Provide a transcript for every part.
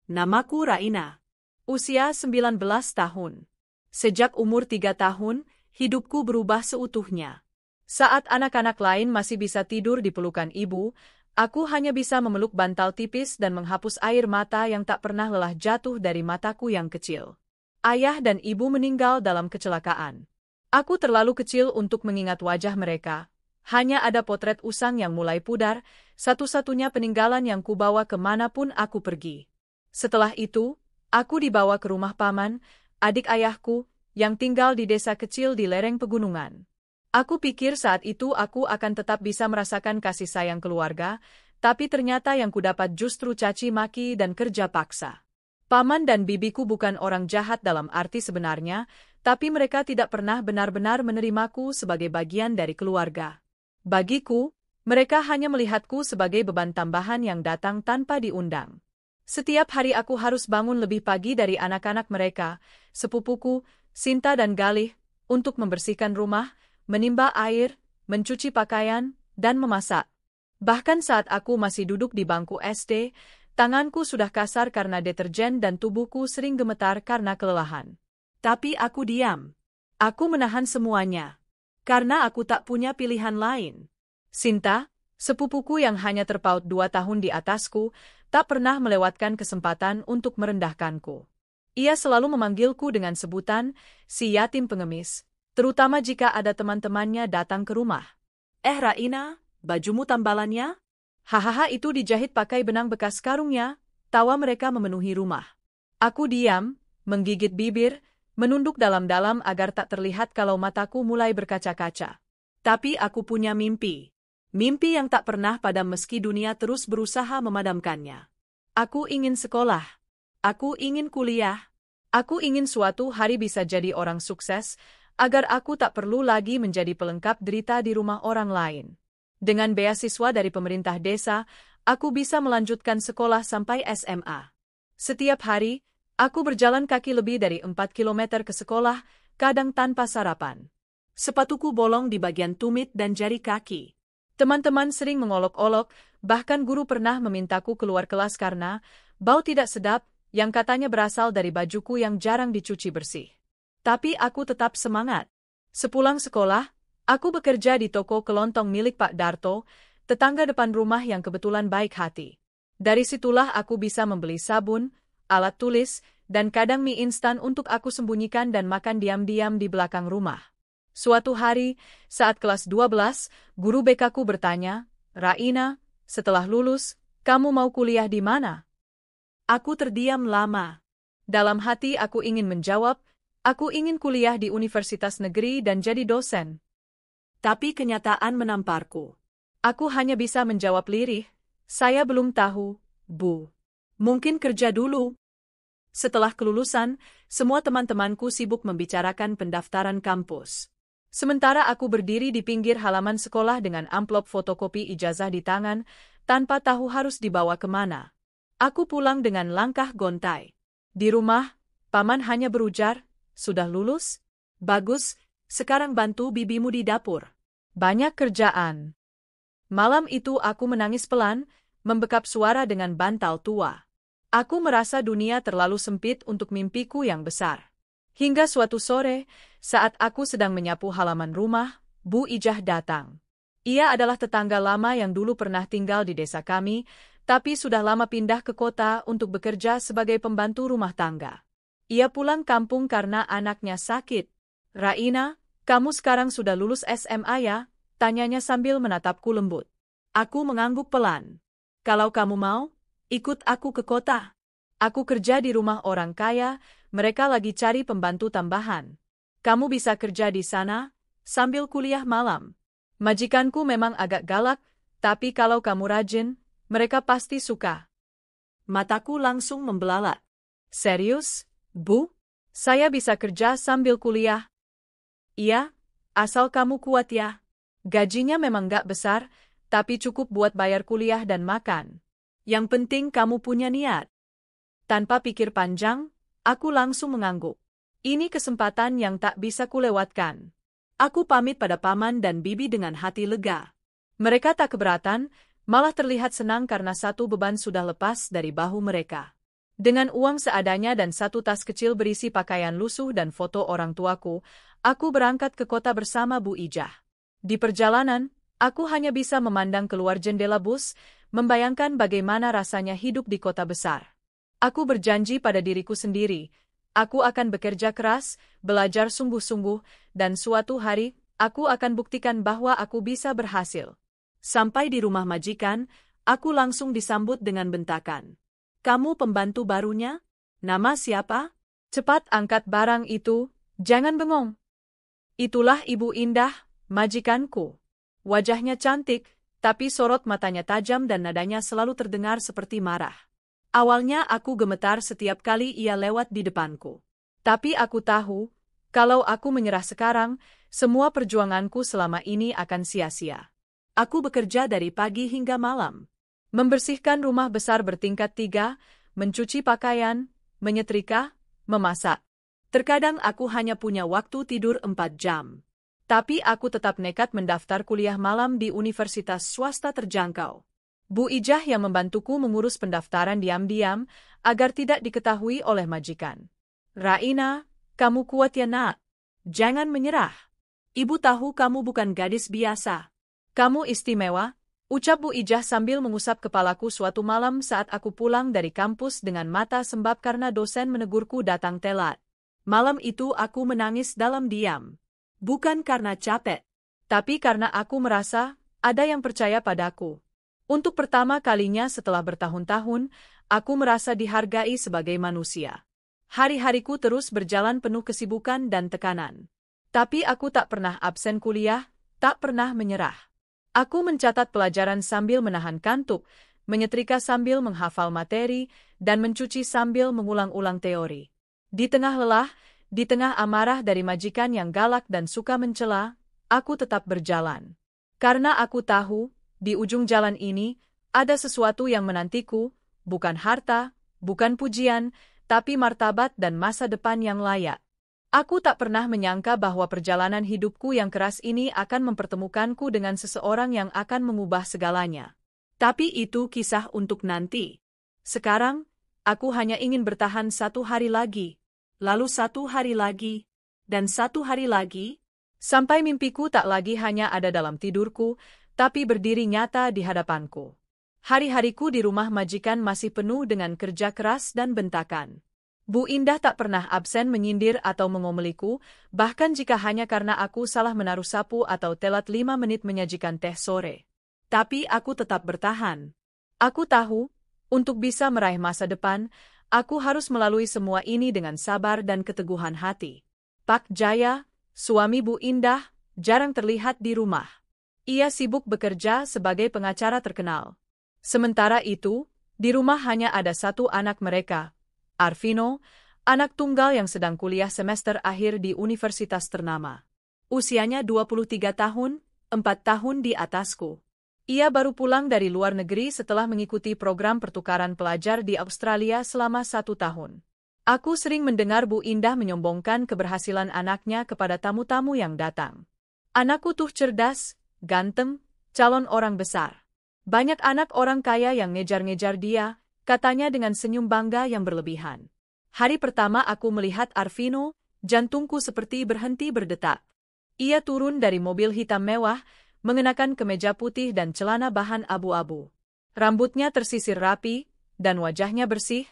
Namaku Raina. Usia 19 tahun. Sejak umur 3 tahun, hidupku berubah seutuhnya. Saat anak-anak lain masih bisa tidur di pelukan ibu, aku hanya bisa memeluk bantal tipis dan menghapus air mata yang tak pernah lelah jatuh dari mataku yang kecil. Ayah dan ibu meninggal dalam kecelakaan. Aku terlalu kecil untuk mengingat wajah mereka. Hanya ada potret usang yang mulai pudar, satu-satunya peninggalan yang kubawa kemanapun aku pergi. Setelah itu, aku dibawa ke rumah paman, adik ayahku, yang tinggal di desa kecil di lereng pegunungan. Aku pikir saat itu aku akan tetap bisa merasakan kasih sayang keluarga, tapi ternyata yang kudapat justru caci maki dan kerja paksa. Paman dan bibiku bukan orang jahat dalam arti sebenarnya, tapi mereka tidak pernah benar-benar menerimaku sebagai bagian dari keluarga. Bagiku, mereka hanya melihatku sebagai beban tambahan yang datang tanpa diundang. Setiap hari aku harus bangun lebih pagi dari anak-anak mereka, sepupuku, Sinta dan Galih, untuk membersihkan rumah, menimba air, mencuci pakaian, dan memasak. Bahkan saat aku masih duduk di bangku SD, tanganku sudah kasar karena deterjen dan tubuhku sering gemetar karena kelelahan. Tapi aku diam. Aku menahan semuanya. Karena aku tak punya pilihan lain. Sinta, sepupuku yang hanya terpaut 2 tahun di atasku, tak pernah melewatkan kesempatan untuk merendahkanku. Ia selalu memanggilku dengan sebutan, si yatim pengemis, terutama jika ada teman-temannya datang ke rumah. Raina, bajumu tambalannya? Hahaha, itu dijahit pakai benang bekas karungnya, tawa mereka memenuhi rumah. Aku diam, menggigit bibir, menunduk dalam-dalam agar tak terlihat kalau mataku mulai berkaca-kaca. Tapi aku punya mimpi. Mimpi yang tak pernah padam meski dunia terus berusaha memadamkannya. Aku ingin sekolah. Aku ingin kuliah. Aku ingin suatu hari bisa jadi orang sukses, agar aku tak perlu lagi menjadi pelengkap derita di rumah orang lain. Dengan beasiswa dari pemerintah desa, aku bisa melanjutkan sekolah sampai SMA. Setiap hari, aku berjalan kaki lebih dari 4 kilometer ke sekolah, kadang tanpa sarapan. Sepatuku bolong di bagian tumit dan jari kaki. Teman-teman sering mengolok-olok, bahkan guru pernah memintaku keluar kelas karena bau tidak sedap yang katanya berasal dari bajuku yang jarang dicuci bersih. Tapi aku tetap semangat. Sepulang sekolah, aku bekerja di toko kelontong milik Pak Darto, tetangga depan rumah yang kebetulan baik hati. Dari situlah aku bisa membeli sabun, alat tulis, dan kadang mie instan untuk aku sembunyikan dan makan diam-diam di belakang rumah. Suatu hari, saat kelas 12, guru BK-ku bertanya, "Raina, setelah lulus, kamu mau kuliah di mana?" Aku terdiam lama. Dalam hati aku ingin menjawab, aku ingin kuliah di universitas negeri dan jadi dosen. Tapi kenyataan menamparku. Aku hanya bisa menjawab lirih, "Saya belum tahu, Bu. Mungkin kerja dulu." Setelah kelulusan, semua teman-temanku sibuk membicarakan pendaftaran kampus. Sementara aku berdiri di pinggir halaman sekolah dengan amplop fotokopi ijazah di tangan, tanpa tahu harus dibawa kemana. Aku pulang dengan langkah gontai. Di rumah, paman hanya berujar, "Sudah lulus? Bagus, sekarang bantu bibimu di dapur. Banyak kerjaan." Malam itu aku menangis pelan, membekap suara dengan bantal tua. Aku merasa dunia terlalu sempit untuk mimpiku yang besar. Hingga suatu sore, saat aku sedang menyapu halaman rumah, Bu Ijah datang. Ia adalah tetangga lama yang dulu pernah tinggal di desa kami, tapi sudah lama pindah ke kota untuk bekerja sebagai pembantu rumah tangga. Ia pulang kampung karena anaknya sakit. "Raina, kamu sekarang sudah lulus SMA ya?" tanyanya sambil menatapku lembut. Aku mengangguk pelan. "Kalau kamu mau, ikut aku ke kota. Aku kerja di rumah orang kaya, mereka lagi cari pembantu tambahan. Kamu bisa kerja di sana, sambil kuliah malam. Majikanku memang agak galak, tapi kalau kamu rajin, mereka pasti suka." Mataku langsung membelalak. "Serius, Bu? Saya bisa kerja sambil kuliah?" "Iya, asal kamu kuat ya. Gajinya memang gak besar, tapi cukup buat bayar kuliah dan makan. Yang penting kamu punya niat." Tanpa pikir panjang, aku langsung mengangguk. Ini kesempatan yang tak bisa kulewatkan. Aku pamit pada paman dan bibi dengan hati lega. Mereka tak keberatan, malah terlihat senang karena satu beban sudah lepas dari bahu mereka. Dengan uang seadanya dan satu tas kecil berisi pakaian lusuh dan foto orang tuaku, aku berangkat ke kota bersama Bu Ijah. Di perjalanan, aku hanya bisa memandang keluar jendela bus, membayangkan bagaimana rasanya hidup di kota besar. Aku berjanji pada diriku sendiri, aku akan bekerja keras, belajar sungguh-sungguh, dan suatu hari, aku akan buktikan bahwa aku bisa berhasil. Sampai di rumah majikan, aku langsung disambut dengan bentakan. Kamu pembantu barunya? Nama siapa? Cepat angkat barang itu, jangan bengong. Itulah Ibu Indah, majikanku. Wajahnya cantik, tapi sorot matanya tajam dan nadanya selalu terdengar seperti marah. Awalnya aku gemetar setiap kali ia lewat di depanku. Tapi aku tahu, kalau aku menyerah sekarang, semua perjuanganku selama ini akan sia-sia. Aku bekerja dari pagi hingga malam. Membersihkan rumah besar bertingkat 3, mencuci pakaian, menyetrika, memasak. Terkadang aku hanya punya waktu tidur 4 jam. Tapi aku tetap nekat mendaftar kuliah malam di universitas swasta terjangkau. Bu Ijah yang membantuku mengurus pendaftaran diam-diam agar tidak diketahui oleh majikan. Raina, kamu kuat ya nak? Jangan menyerah. Ibu tahu kamu bukan gadis biasa. Kamu istimewa. Ucap Bu Ijah sambil mengusap kepalaku suatu malam saat aku pulang dari kampus dengan mata sembab karena dosen menegurku datang telat. Malam itu aku menangis dalam diam. Bukan karena capek, tapi karena aku merasa ada yang percaya padaku. Untuk pertama kalinya setelah bertahun-tahun, aku merasa dihargai sebagai manusia. Hari-hariku terus berjalan penuh kesibukan dan tekanan. Tapi aku tak pernah absen kuliah, tak pernah menyerah. Aku mencatat pelajaran sambil menahan kantuk, menyetrika sambil menghafal materi, dan mencuci sambil mengulang-ulang teori. Di tengah lelah, di tengah amarah dari majikan yang galak dan suka mencela, aku tetap berjalan. Karena aku tahu, di ujung jalan ini, ada sesuatu yang menantiku, bukan harta, bukan pujian, tapi martabat dan masa depan yang layak. Aku tak pernah menyangka bahwa perjalanan hidupku yang keras ini akan mempertemukanku dengan seseorang yang akan mengubah segalanya. Tapi itu kisah untuk nanti. Sekarang, aku hanya ingin bertahan 1 hari lagi, lalu 1 hari lagi, dan 1 hari lagi, sampai mimpiku tak lagi hanya ada dalam tidurku, tapi berdiri nyata di hadapanku. Hari-hariku di rumah majikan masih penuh dengan kerja keras dan bentakan. Bu Indah tak pernah absen menyindir atau mengomeliku, bahkan jika hanya karena aku salah menaruh sapu atau telat 5 menit menyajikan teh sore. Tapi aku tetap bertahan. Aku tahu, untuk bisa meraih masa depan, aku harus melalui semua ini dengan sabar dan keteguhan hati. Pak Jaya, suami Bu Indah, jarang terlihat di rumah. Ia sibuk bekerja sebagai pengacara terkenal. Sementara itu, di rumah hanya ada satu anak mereka, Arvino, anak tunggal yang sedang kuliah semester akhir di universitas ternama. Usianya 23 tahun, 4 tahun di atasku. Ia baru pulang dari luar negeri setelah mengikuti program pertukaran pelajar di Australia selama 1 tahun. Aku sering mendengar Bu Indah menyombongkan keberhasilan anaknya kepada tamu-tamu yang datang. Anakku tuh cerdas, ganteng, calon orang besar. Banyak anak orang kaya yang ngejar-ngejar dia, katanya dengan senyum bangga yang berlebihan. Hari pertama aku melihat Arvino, jantungku seperti berhenti berdetak. Ia turun dari mobil hitam mewah, mengenakan kemeja putih dan celana bahan abu-abu. Rambutnya tersisir rapi, dan wajahnya bersih,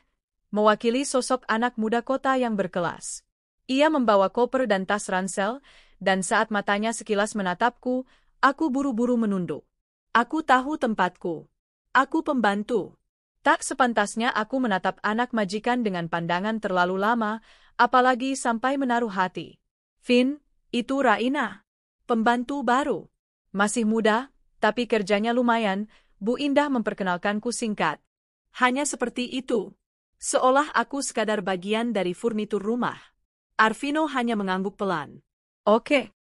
mewakili sosok anak muda kota yang berkelas. Ia membawa koper dan tas ransel, dan saat matanya sekilas menatapku, aku buru-buru menunduk. Aku tahu tempatku. Aku pembantu. Tak sepantasnya aku menatap anak majikan dengan pandangan terlalu lama, apalagi sampai menaruh hati. Vin, itu Raina. Pembantu baru. Masih muda, tapi kerjanya lumayan, Bu Indah memperkenalkanku singkat. Hanya seperti itu. Seolah aku sekadar bagian dari furnitur rumah. Arvino hanya mengangguk pelan. Oke.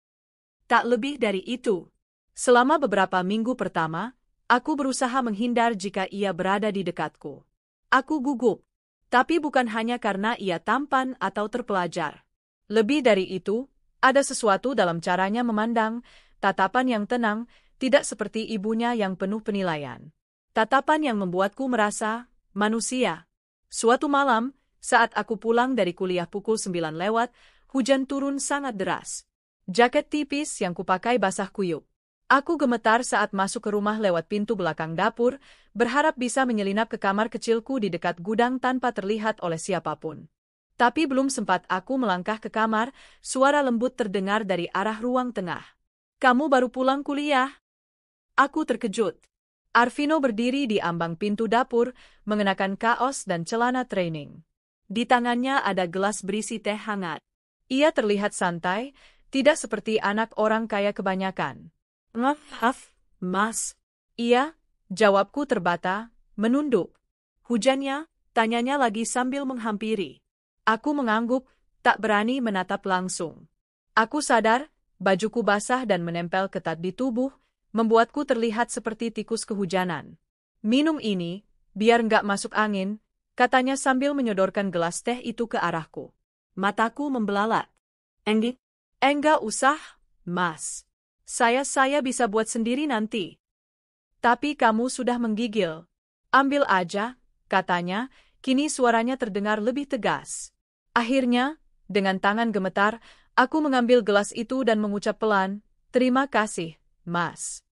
Tak lebih dari itu. Selama beberapa minggu pertama, aku berusaha menghindar jika ia berada di dekatku. Aku gugup, tapi bukan hanya karena ia tampan atau terpelajar. Lebih dari itu, ada sesuatu dalam caranya memandang, tatapan yang tenang, tidak seperti ibunya yang penuh penilaian. Tatapan yang membuatku merasa manusia. Suatu malam, saat aku pulang dari kuliah pukul 9 lewat, hujan turun sangat deras. Jaket tipis yang kupakai basah kuyup. Aku gemetar saat masuk ke rumah lewat pintu belakang dapur, berharap bisa menyelinap ke kamar kecilku di dekat gudang tanpa terlihat oleh siapapun. Tapi belum sempat aku melangkah ke kamar, suara lembut terdengar dari arah ruang tengah. "Kamu baru pulang kuliah?" Aku terkejut. Arvino berdiri di ambang pintu dapur, mengenakan kaos dan celana training. Di tangannya ada gelas berisi teh hangat. Ia terlihat santai, tidak seperti anak orang kaya kebanyakan. "Maaf, Mas." "Iya," jawabku terbata, menunduk. "Hujannya?" tanyanya lagi sambil menghampiri. Aku mengangguk, tak berani menatap langsung. Aku sadar, bajuku basah dan menempel ketat di tubuh, membuatku terlihat seperti tikus kehujanan. "Minum ini, biar nggak masuk angin," katanya sambil menyodorkan gelas teh itu ke arahku. Mataku membelalak. Enggak usah, Mas. Saya bisa buat sendiri nanti." "Tapi kamu sudah menggigil." "Ambil aja," katanya, kini suaranya terdengar lebih tegas. Akhirnya, dengan tangan gemetar, aku mengambil gelas itu dan mengucap pelan, "Terima kasih, Mas."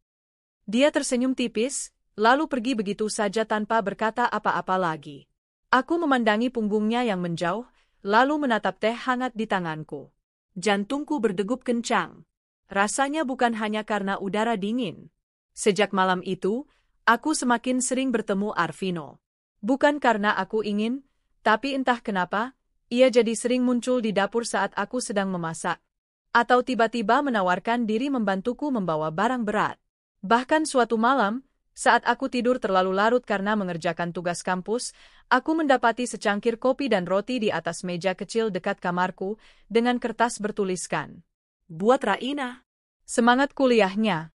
Dia tersenyum tipis, lalu pergi begitu saja tanpa berkata apa-apa lagi. Aku memandangi punggungnya yang menjauh, lalu menatap teh hangat di tanganku. Jantungku berdegup kencang. Rasanya bukan hanya karena udara dingin. Sejak malam itu, aku semakin sering bertemu Arvino. Bukan karena aku ingin, tapi entah kenapa, ia jadi sering muncul di dapur saat aku sedang memasak. Atau tiba-tiba menawarkan diri membantuku membawa barang berat. Bahkan suatu malam, saat aku tidur terlalu larut karena mengerjakan tugas kampus, aku mendapati secangkir kopi dan roti di atas meja kecil dekat kamarku, dengan kertas bertuliskan, "Buat Raina. Semangat kuliahnya."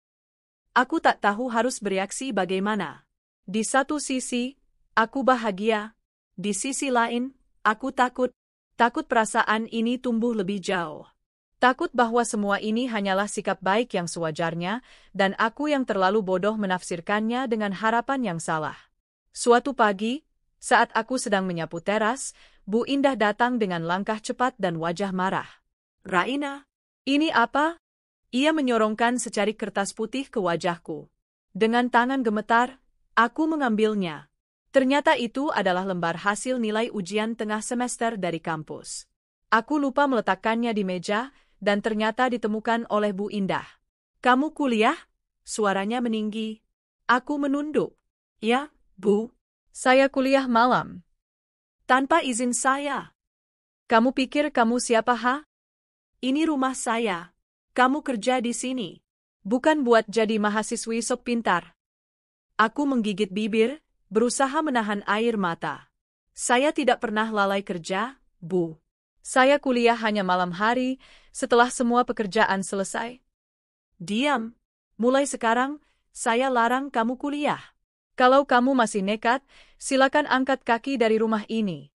Aku tak tahu harus bereaksi bagaimana. Di satu sisi, aku bahagia. Di sisi lain, aku takut. Takut perasaan ini tumbuh lebih jauh. Takut bahwa semua ini hanyalah sikap baik yang sewajarnya, dan aku yang terlalu bodoh menafsirkannya dengan harapan yang salah. Suatu pagi, saat aku sedang menyapu teras, Bu Indah datang dengan langkah cepat dan wajah marah. "Raina, ini apa?" Ia menyorongkan secarik kertas putih ke wajahku. Dengan tangan gemetar, aku mengambilnya. Ternyata itu adalah lembar hasil nilai ujian tengah semester dari kampus. Aku lupa meletakkannya di meja, dan ternyata ditemukan oleh Bu Indah. "Kamu kuliah?" Suaranya meninggi. Aku menunduk. "Ya, Bu. Saya kuliah malam." "Tanpa izin saya." "Kamu pikir kamu siapa, ha? Ini rumah saya. Kamu kerja di sini. Bukan buat jadi mahasiswi sok pintar." Aku menggigit bibir, berusaha menahan air mata. "Saya tidak pernah lalai kerja, Bu. Saya kuliah hanya malam hari, setelah semua pekerjaan selesai." "Diam. Mulai sekarang, saya larang kamu kuliah. Kalau kamu masih nekat, silakan angkat kaki dari rumah ini."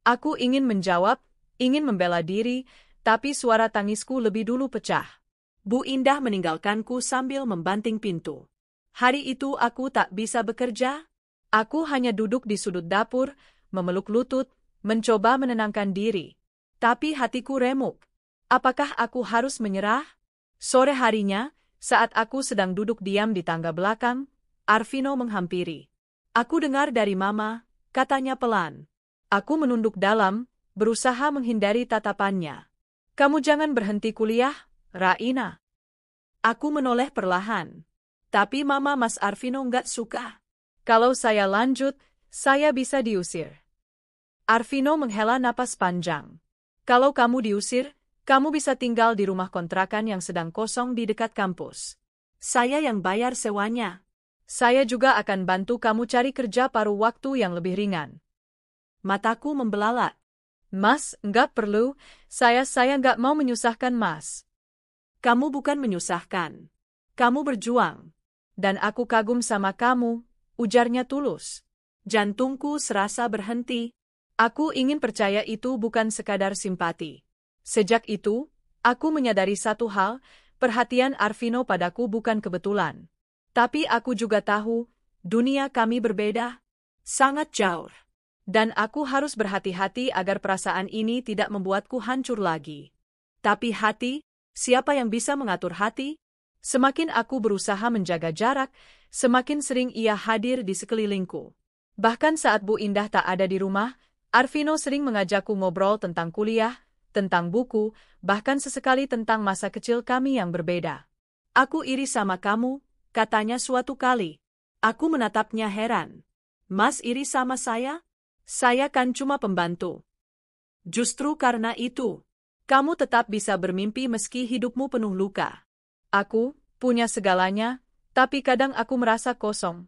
Aku ingin menjawab, ingin membela diri, tapi suara tangisku lebih dulu pecah. Bu Indah meninggalkanku sambil membanting pintu. Hari itu aku tak bisa bekerja. Aku hanya duduk di sudut dapur, memeluk lutut, mencoba menenangkan diri. Tapi hatiku remuk. Apakah aku harus menyerah? Sore harinya, saat aku sedang duduk diam di tangga belakang, Arvino menghampiri. "Aku dengar dari Mama," katanya pelan. Aku menunduk dalam, berusaha menghindari tatapannya. "Kamu jangan berhenti kuliah, Raina." Aku menoleh perlahan. "Tapi Mama, Mas Arvino nggak suka. Kalau saya lanjut, saya bisa diusir." Arvino menghela napas panjang. "Kalau kamu diusir, kamu bisa tinggal di rumah kontrakan yang sedang kosong di dekat kampus. Saya yang bayar sewanya. Saya juga akan bantu kamu cari kerja paruh waktu yang lebih ringan." Mataku membelalak. "Mas, nggak perlu, saya nggak mau menyusahkan Mas." "Kamu bukan menyusahkan. Kamu berjuang. Dan aku kagum sama kamu," ujarnya tulus. Jantungku serasa berhenti. Aku ingin percaya itu bukan sekadar simpati. Sejak itu, aku menyadari satu hal, perhatian Arvino padaku bukan kebetulan. Tapi aku juga tahu, dunia kami berbeda. Sangat jauh. Dan aku harus berhati-hati agar perasaan ini tidak membuatku hancur lagi. Tapi hati, siapa yang bisa mengatur hati? Semakin aku berusaha menjaga jarak, semakin sering ia hadir di sekelilingku. Bahkan saat Bu Indah tak ada di rumah, Arvino sering mengajakku ngobrol tentang kuliah, tentang buku, bahkan sesekali tentang masa kecil kami yang berbeda. Aku iri sama kamu, katanya suatu kali. Aku menatapnya heran. Mas iri sama saya? Saya kan cuma pembantu. Justru karena itu, kamu tetap bisa bermimpi meski hidupmu penuh luka. Aku punya segalanya, tapi kadang aku merasa kosong.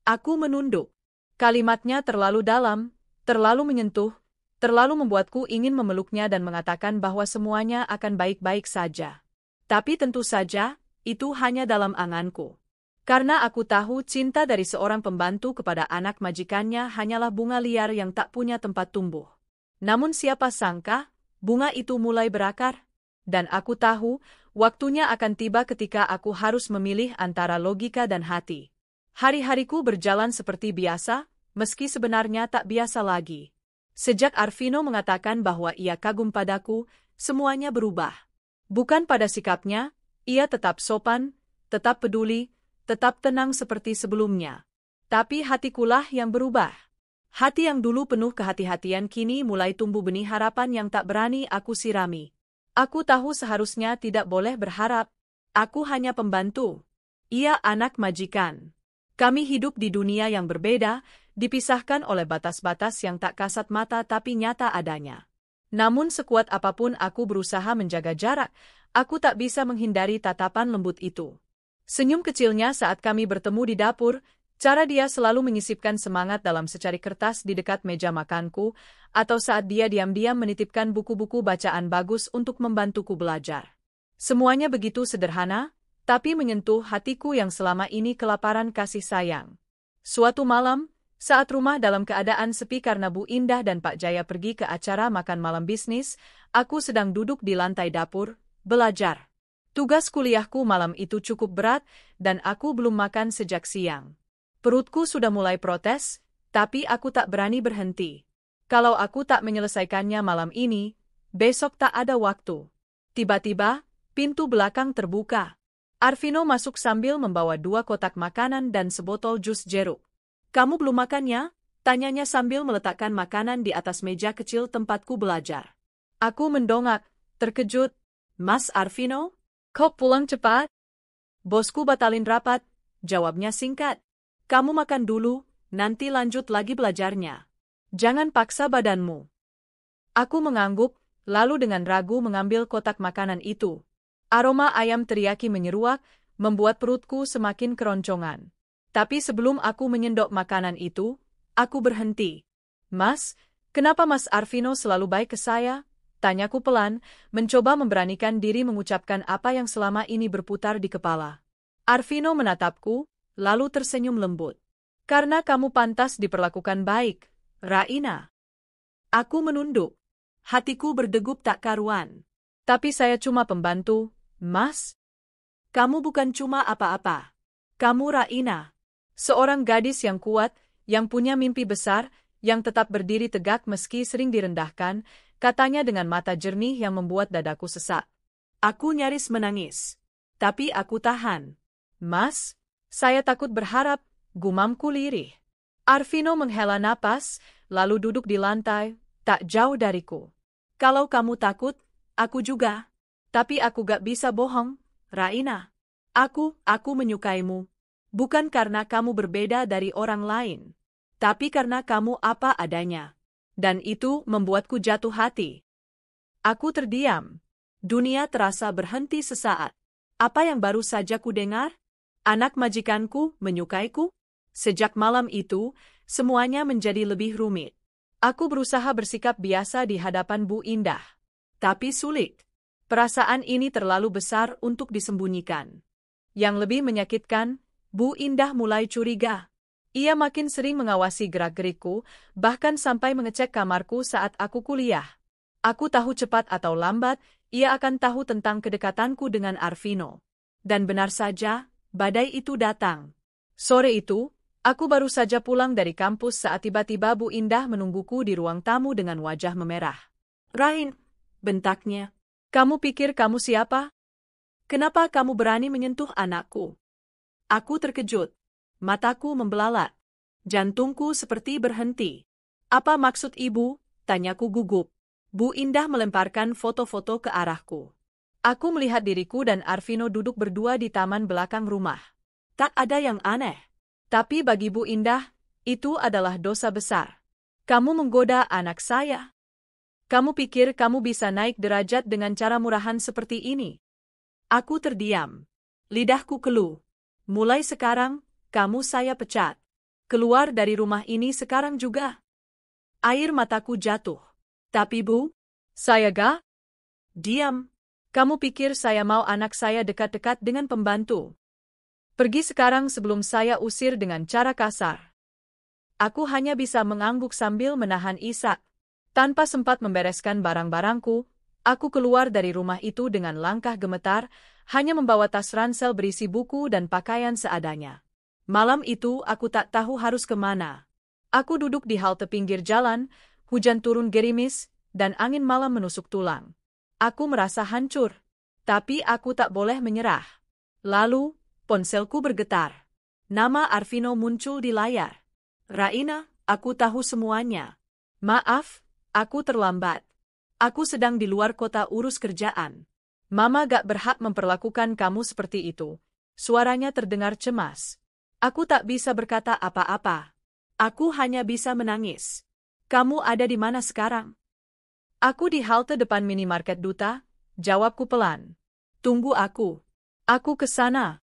Aku menunduk. Kalimatnya terlalu dalam, terlalu menyentuh, terlalu membuatku ingin memeluknya dan mengatakan bahwa semuanya akan baik-baik saja. Tapi tentu saja, itu hanya dalam anganku. Karena aku tahu cinta dari seorang pembantu kepada anak majikannya hanyalah bunga liar yang tak punya tempat tumbuh. Namun siapa sangka, bunga itu mulai berakar. Dan aku tahu, waktunya akan tiba ketika aku harus memilih antara logika dan hati. Hari-hariku berjalan seperti biasa, meski sebenarnya tak biasa lagi. Sejak Arvino mengatakan bahwa ia kagum padaku, semuanya berubah. Bukan pada sikapnya, ia tetap sopan, tetap peduli, tetap tenang seperti sebelumnya. Tapi hatikulah yang berubah. Hati yang dulu penuh kehati-hatian kini mulai tumbuh benih harapan yang tak berani aku sirami. Aku tahu seharusnya tidak boleh berharap. Aku hanya pembantu. Ia anak majikan. Kami hidup di dunia yang berbeda, dipisahkan oleh batas-batas yang tak kasat mata tapi nyata adanya. Namun sekuat apapun aku berusaha menjaga jarak, aku tak bisa menghindari tatapan lembut itu. Senyum kecilnya saat kami bertemu di dapur, cara dia selalu menyisipkan semangat dalam secari kertas di dekat meja makanku, atau saat dia diam-diam menitipkan buku-buku bacaan bagus untuk membantuku belajar. Semuanya begitu sederhana, tapi menyentuh hatiku yang selama ini kelaparan kasih sayang. Suatu malam, saat rumah dalam keadaan sepi karena Bu Indah dan Pak Jaya pergi ke acara makan malam bisnis, aku sedang duduk di lantai dapur, belajar. Tugas kuliahku malam itu cukup berat, dan aku belum makan sejak siang. Perutku sudah mulai protes, tapi aku tak berani berhenti. Kalau aku tak menyelesaikannya malam ini, besok tak ada waktu. Tiba-tiba, pintu belakang terbuka. Arvino masuk sambil membawa 2 kotak makanan dan sebotol jus jeruk. "Kamu belum makannya?" tanyanya sambil meletakkan makanan di atas meja kecil tempatku belajar. Aku mendongak, terkejut. "Mas Arvino? Kok pulang cepat?" "Bosku batalin rapat," jawabnya singkat. "Kamu makan dulu, nanti lanjut lagi belajarnya. Jangan paksa badanmu." Aku mengangguk, lalu dengan ragu mengambil kotak makanan itu. Aroma ayam teriyaki menyeruak, membuat perutku semakin keroncongan. Tapi sebelum aku menyendok makanan itu, aku berhenti. "Mas, kenapa Mas Arvino selalu baik ke saya?" tanyaku pelan, mencoba memberanikan diri mengucapkan apa yang selama ini berputar di kepala. Arvino menatapku, lalu tersenyum lembut. "Karena kamu pantas diperlakukan baik, Raina." Aku menunduk. Hatiku berdegup tak karuan. "Tapi saya cuma pembantu, Mas." "Kamu bukan cuma apa-apa. Kamu Raina. Seorang gadis yang kuat, yang punya mimpi besar, yang tetap berdiri tegak meski sering direndahkan," katanya dengan mata jernih yang membuat dadaku sesak. Aku nyaris menangis. Tapi aku tahan. "Mas, saya takut berharap," gumamku lirih. Arvino menghela napas, lalu duduk di lantai, tak jauh dariku. "Kalau kamu takut, aku juga. Tapi aku gak bisa bohong, Raina. Aku menyukaimu. Bukan karena kamu berbeda dari orang lain, tapi karena kamu apa adanya. Dan itu membuatku jatuh hati." Aku terdiam. Dunia terasa berhenti sesaat. Apa yang baru saja ku dengar? Anak majikanku menyukaiku? Sejak malam itu, semuanya menjadi lebih rumit. Aku berusaha bersikap biasa di hadapan Bu Indah. Tapi sulit. Perasaan ini terlalu besar untuk disembunyikan. Yang lebih menyakitkan, Bu Indah mulai curiga. Ia makin sering mengawasi gerak-gerikku, bahkan sampai mengecek kamarku saat aku kuliah. Aku tahu cepat atau lambat, ia akan tahu tentang kedekatanku dengan Arvino. Dan benar saja, badai itu datang. Sore itu, Aku baru saja pulang dari kampus saat tiba-tiba Bu Indah menungguku di ruang tamu dengan wajah memerah. Rain, bentaknya. Kamu pikir kamu siapa? Kenapa kamu berani menyentuh anakku? Aku terkejut. Mataku membelalak. Jantungku seperti berhenti. Apa maksud ibu? Tanyaku gugup. Bu Indah melemparkan foto-foto ke arahku. Aku melihat diriku dan Arvino duduk berdua di taman belakang rumah. Tak ada yang aneh. Tapi bagi Bu Indah, itu adalah dosa besar. Kamu menggoda anak saya. Kamu pikir kamu bisa naik derajat dengan cara murahan seperti ini? Aku terdiam. Lidahku keluh. Mulai sekarang, kamu saya pecat. Keluar dari rumah ini sekarang juga. Air mataku jatuh. Tapi Bu, saya gak? Diam. Kamu pikir saya mau anak saya dekat-dekat dengan pembantu? Pergi sekarang sebelum saya usir dengan cara kasar. Aku hanya bisa mengangguk sambil menahan isak. Tanpa sempat membereskan barang-barangku, aku keluar dari rumah itu dengan langkah gemetar, hanya membawa tas ransel berisi buku dan pakaian seadanya. Malam itu aku tak tahu harus kemana. Aku duduk di halte pinggir jalan, hujan turun gerimis, dan angin malam menusuk tulang. Aku merasa hancur, tapi aku tak boleh menyerah. Lalu, ponselku bergetar. Nama Arvino muncul di layar. Raina, aku tahu semuanya. Maaf, aku terlambat. Aku sedang di luar kota urus kerjaan. Mama gak berhak memperlakukan kamu seperti itu. Suaranya terdengar cemas. Aku tak bisa berkata apa-apa. Aku hanya bisa menangis. Kamu ada di mana sekarang? Aku di halte depan minimarket Duta, jawabku pelan. Tunggu aku. Aku ke sana.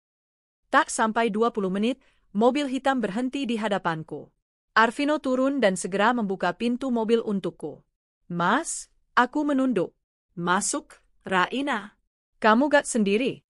Tak sampai 20 menit, mobil hitam berhenti di hadapanku. Arvino turun dan segera membuka pintu mobil untukku. Mas, aku menunduk. Masuk, Raina. Kamu gak sendiri?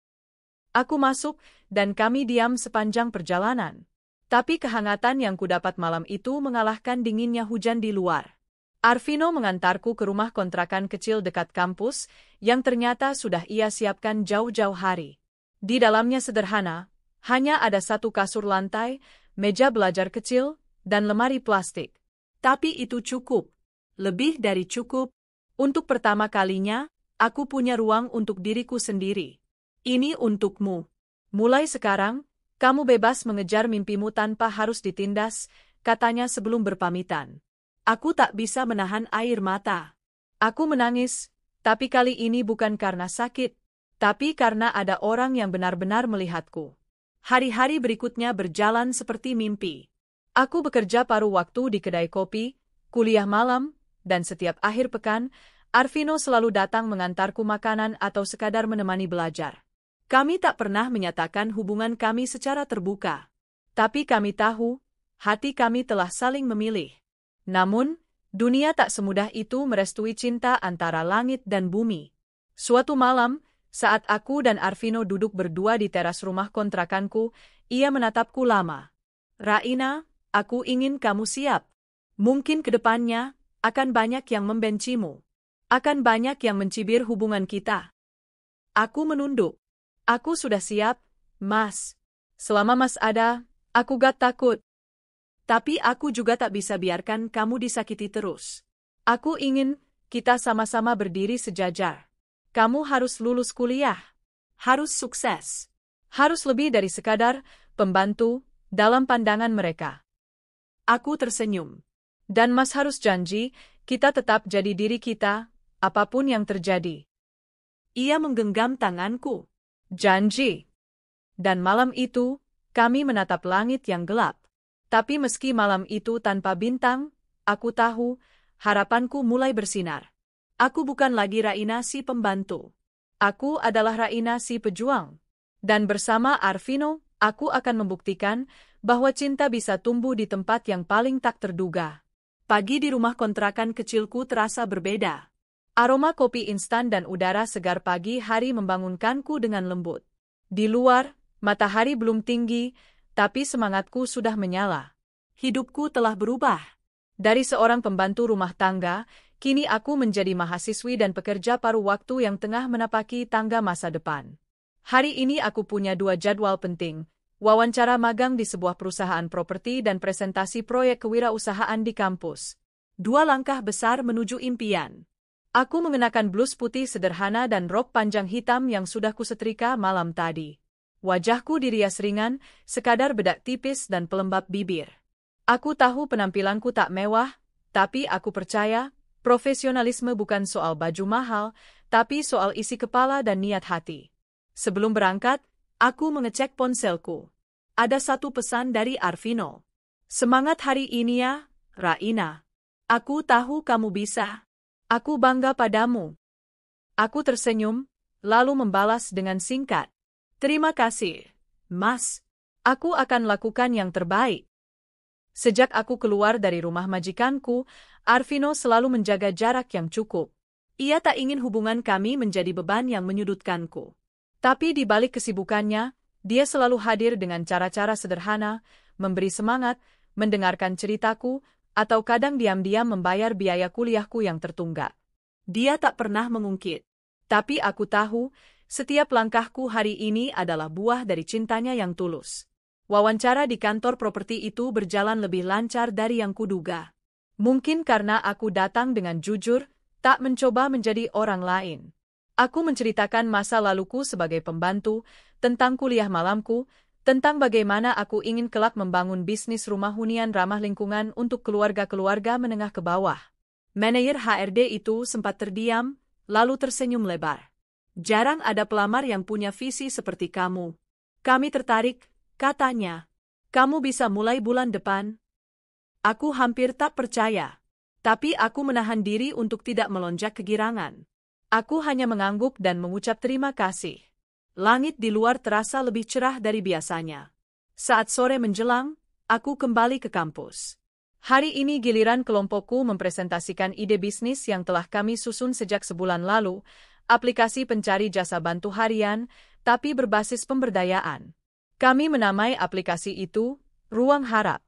Aku masuk, dan kami diam sepanjang perjalanan. Tapi kehangatan yang kudapat malam itu mengalahkan dinginnya hujan di luar. Arvino mengantarku ke rumah kontrakan kecil dekat kampus, yang ternyata sudah ia siapkan jauh-jauh hari. Di dalamnya sederhana, hanya ada satu kasur lantai, meja belajar kecil, dan lemari plastik. Tapi itu cukup. Lebih dari cukup. Untuk pertama kalinya, aku punya ruang untuk diriku sendiri. Ini untukmu. Mulai sekarang, kamu bebas mengejar mimpimu tanpa harus ditindas, katanya sebelum berpamitan. Aku tak bisa menahan air mata. Aku menangis, tapi kali ini bukan karena sakit, tapi karena ada orang yang benar-benar melihatku. Hari-hari berikutnya berjalan seperti mimpi. Aku bekerja paruh waktu di kedai kopi, kuliah malam, dan setiap akhir pekan, Arvino selalu datang mengantarku makanan atau sekadar menemani belajar. Kami tak pernah menyatakan hubungan kami secara terbuka. Tapi kami tahu, hati kami telah saling memilih. Namun, dunia tak semudah itu merestui cinta antara langit dan bumi. Suatu malam, saat aku dan Arvino duduk berdua di teras rumah kontrakanku, ia menatapku lama. Raina, aku ingin kamu siap. Mungkin ke depannya, akan banyak yang membencimu. Akan banyak yang mencibir hubungan kita. Aku menunduk. Aku sudah siap, Mas. Selama Mas ada, aku gak takut. Tapi aku juga tak bisa biarkan kamu disakiti terus. Aku ingin kita sama-sama berdiri sejajar. Kamu harus lulus kuliah. Harus sukses. Harus lebih dari sekadar pembantu dalam pandangan mereka. Aku tersenyum. Dan Mas harus janji, kita tetap jadi diri kita, apapun yang terjadi. Ia menggenggam tanganku. Janji. Dan malam itu, kami menatap langit yang gelap. Tapi meski malam itu tanpa bintang, aku tahu, harapanku mulai bersinar. Aku bukan lagi Raina si pembantu. Aku adalah Raina si pejuang. Dan bersama Arvino, aku akan membuktikan bahwa cinta bisa tumbuh di tempat yang paling tak terduga. Pagi di rumah kontrakan kecilku terasa berbeda. Aroma kopi instan dan udara segar pagi hari membangunkanku dengan lembut. Di luar, matahari belum tinggi, tapi semangatku sudah menyala. Hidupku telah berubah. Dari seorang pembantu rumah tangga, kini aku menjadi mahasiswi dan pekerja paruh waktu yang tengah menapaki tangga masa depan. Hari ini aku punya 2 jadwal penting, wawancara magang di sebuah perusahaan properti dan presentasi proyek kewirausahaan di kampus. 2 langkah besar menuju impian. Aku mengenakan blus putih sederhana dan rok panjang hitam yang sudah kusetrika malam tadi. Wajahku dirias ringan, sekadar bedak tipis dan pelembab bibir. Aku tahu penampilanku tak mewah, tapi aku percaya, profesionalisme bukan soal baju mahal, tapi soal isi kepala dan niat hati. Sebelum berangkat, aku mengecek ponselku. Ada satu pesan dari Arvino. Semangat hari ini ya, Raina. Aku tahu kamu bisa. Aku bangga padamu. Aku tersenyum, lalu membalas dengan singkat. Terima kasih, Mas. Aku akan lakukan yang terbaik. Sejak aku keluar dari rumah majikanku, Arvino selalu menjaga jarak yang cukup. Ia tak ingin hubungan kami menjadi beban yang menyudutkanku. Tapi di balik kesibukannya, dia selalu hadir dengan cara-cara sederhana, memberi semangat, mendengarkan ceritaku, atau kadang diam-diam membayar biaya kuliahku yang tertunggak. Dia tak pernah mengungkit. Tapi aku tahu, setiap langkahku hari ini adalah buah dari cintanya yang tulus. Wawancara di kantor properti itu berjalan lebih lancar dari yang kuduga. Mungkin karena aku datang dengan jujur, tak mencoba menjadi orang lain. Aku menceritakan masa laluku sebagai pembantu, tentang kuliah malamku, tentang bagaimana aku ingin kelak membangun bisnis rumah hunian ramah lingkungan untuk keluarga-keluarga menengah ke bawah. Manajer HRD itu sempat terdiam, lalu tersenyum lebar. Jarang ada pelamar yang punya visi seperti kamu. Kami tertarik, katanya. Kamu bisa mulai bulan depan? Aku hampir tak percaya. Tapi aku menahan diri untuk tidak melonjak kegirangan. Aku hanya mengangguk dan mengucap terima kasih. Langit di luar terasa lebih cerah dari biasanya. Saat sore menjelang, aku kembali ke kampus. Hari ini giliran kelompokku mempresentasikan ide bisnis yang telah kami susun sejak sebulan lalu, aplikasi pencari jasa bantu harian, tapi berbasis pemberdayaan. Kami menamai aplikasi itu Ruang Harap.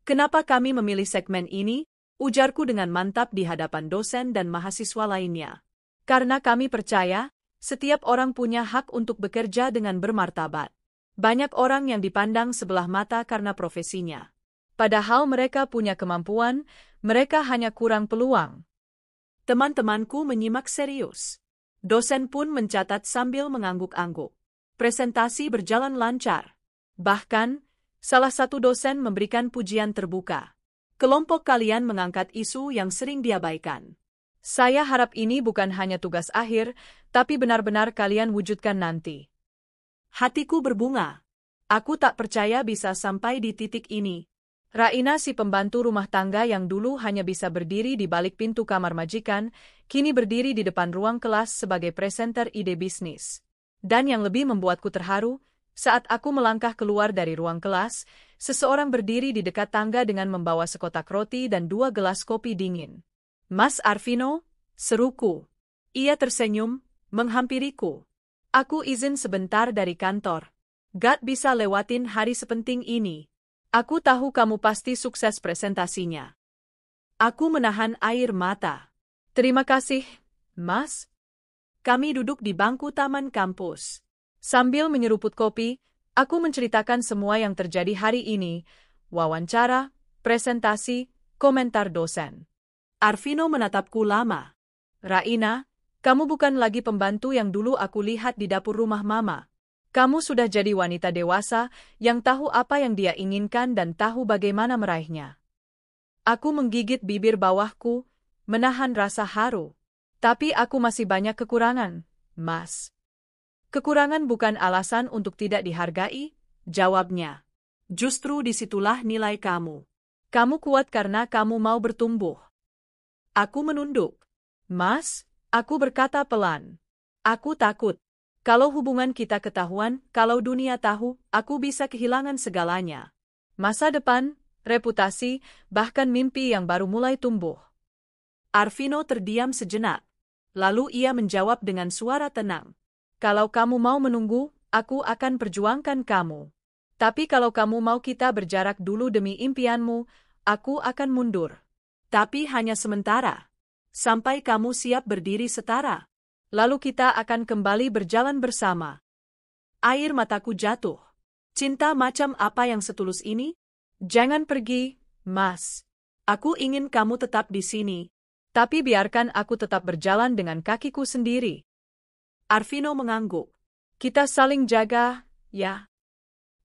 Kenapa kami memilih segmen ini? Ujarku dengan mantap di hadapan dosen dan mahasiswa lainnya. Karena kami percaya, setiap orang punya hak untuk bekerja dengan bermartabat. Banyak orang yang dipandang sebelah mata karena profesinya. Padahal mereka punya kemampuan, mereka hanya kurang peluang. Teman-temanku menyimak serius. Dosen pun mencatat sambil mengangguk-angguk. Presentasi berjalan lancar. Bahkan, salah satu dosen memberikan pujian terbuka. Kelompok kalian mengangkat isu yang sering diabaikan. Saya harap ini bukan hanya tugas akhir, tapi benar-benar kalian wujudkan nanti. Hatiku berbunga. Aku tak percaya bisa sampai di titik ini. Raina, si pembantu rumah tangga yang dulu hanya bisa berdiri di balik pintu kamar majikan, kini berdiri di depan ruang kelas sebagai presenter ide bisnis. Dan yang lebih membuatku terharu, saat aku melangkah keluar dari ruang kelas, seseorang berdiri di dekat tangga dengan membawa sekotak roti dan 2 gelas kopi dingin. Mas Arvino, seruku. Ia tersenyum, menghampiriku. Aku izin sebentar dari kantor. Gak bisa lewatin hari sepenting ini. Aku tahu kamu pasti sukses presentasinya. Aku menahan air mata. Terima kasih, Mas. Kami duduk di bangku taman kampus. Sambil menyeruput kopi, aku menceritakan semua yang terjadi hari ini, wawancara, presentasi, komentar dosen. Arvino menatapku lama. Raina, kamu bukan lagi pembantu yang dulu aku lihat di dapur rumah mama. Kamu sudah jadi wanita dewasa yang tahu apa yang dia inginkan dan tahu bagaimana meraihnya. Aku menggigit bibir bawahku, menahan rasa haru. Tapi aku masih banyak kekurangan, Mas. Kekurangan bukan alasan untuk tidak dihargai, jawabnya. Justru disitulah nilai kamu. Kamu kuat karena kamu mau bertumbuh. Aku menunduk. Mas, aku berkata pelan. Aku takut. Kalau hubungan kita ketahuan, kalau dunia tahu, aku bisa kehilangan segalanya. Masa depan, reputasi, bahkan mimpi yang baru mulai tumbuh. Arvino terdiam sejenak. Lalu ia menjawab dengan suara tenang. Kalau kamu mau menunggu, aku akan perjuangkan kamu. Tapi kalau kamu mau kita berjarak dulu demi impianmu, aku akan mundur. Tapi hanya sementara. Sampai kamu siap berdiri setara. Lalu kita akan kembali berjalan bersama. Air mataku jatuh. Cinta macam apa yang setulus ini? Jangan pergi, Mas. Aku ingin kamu tetap di sini. Tapi biarkan aku tetap berjalan dengan kakiku sendiri. Arvino mengangguk. Kita saling jaga, ya.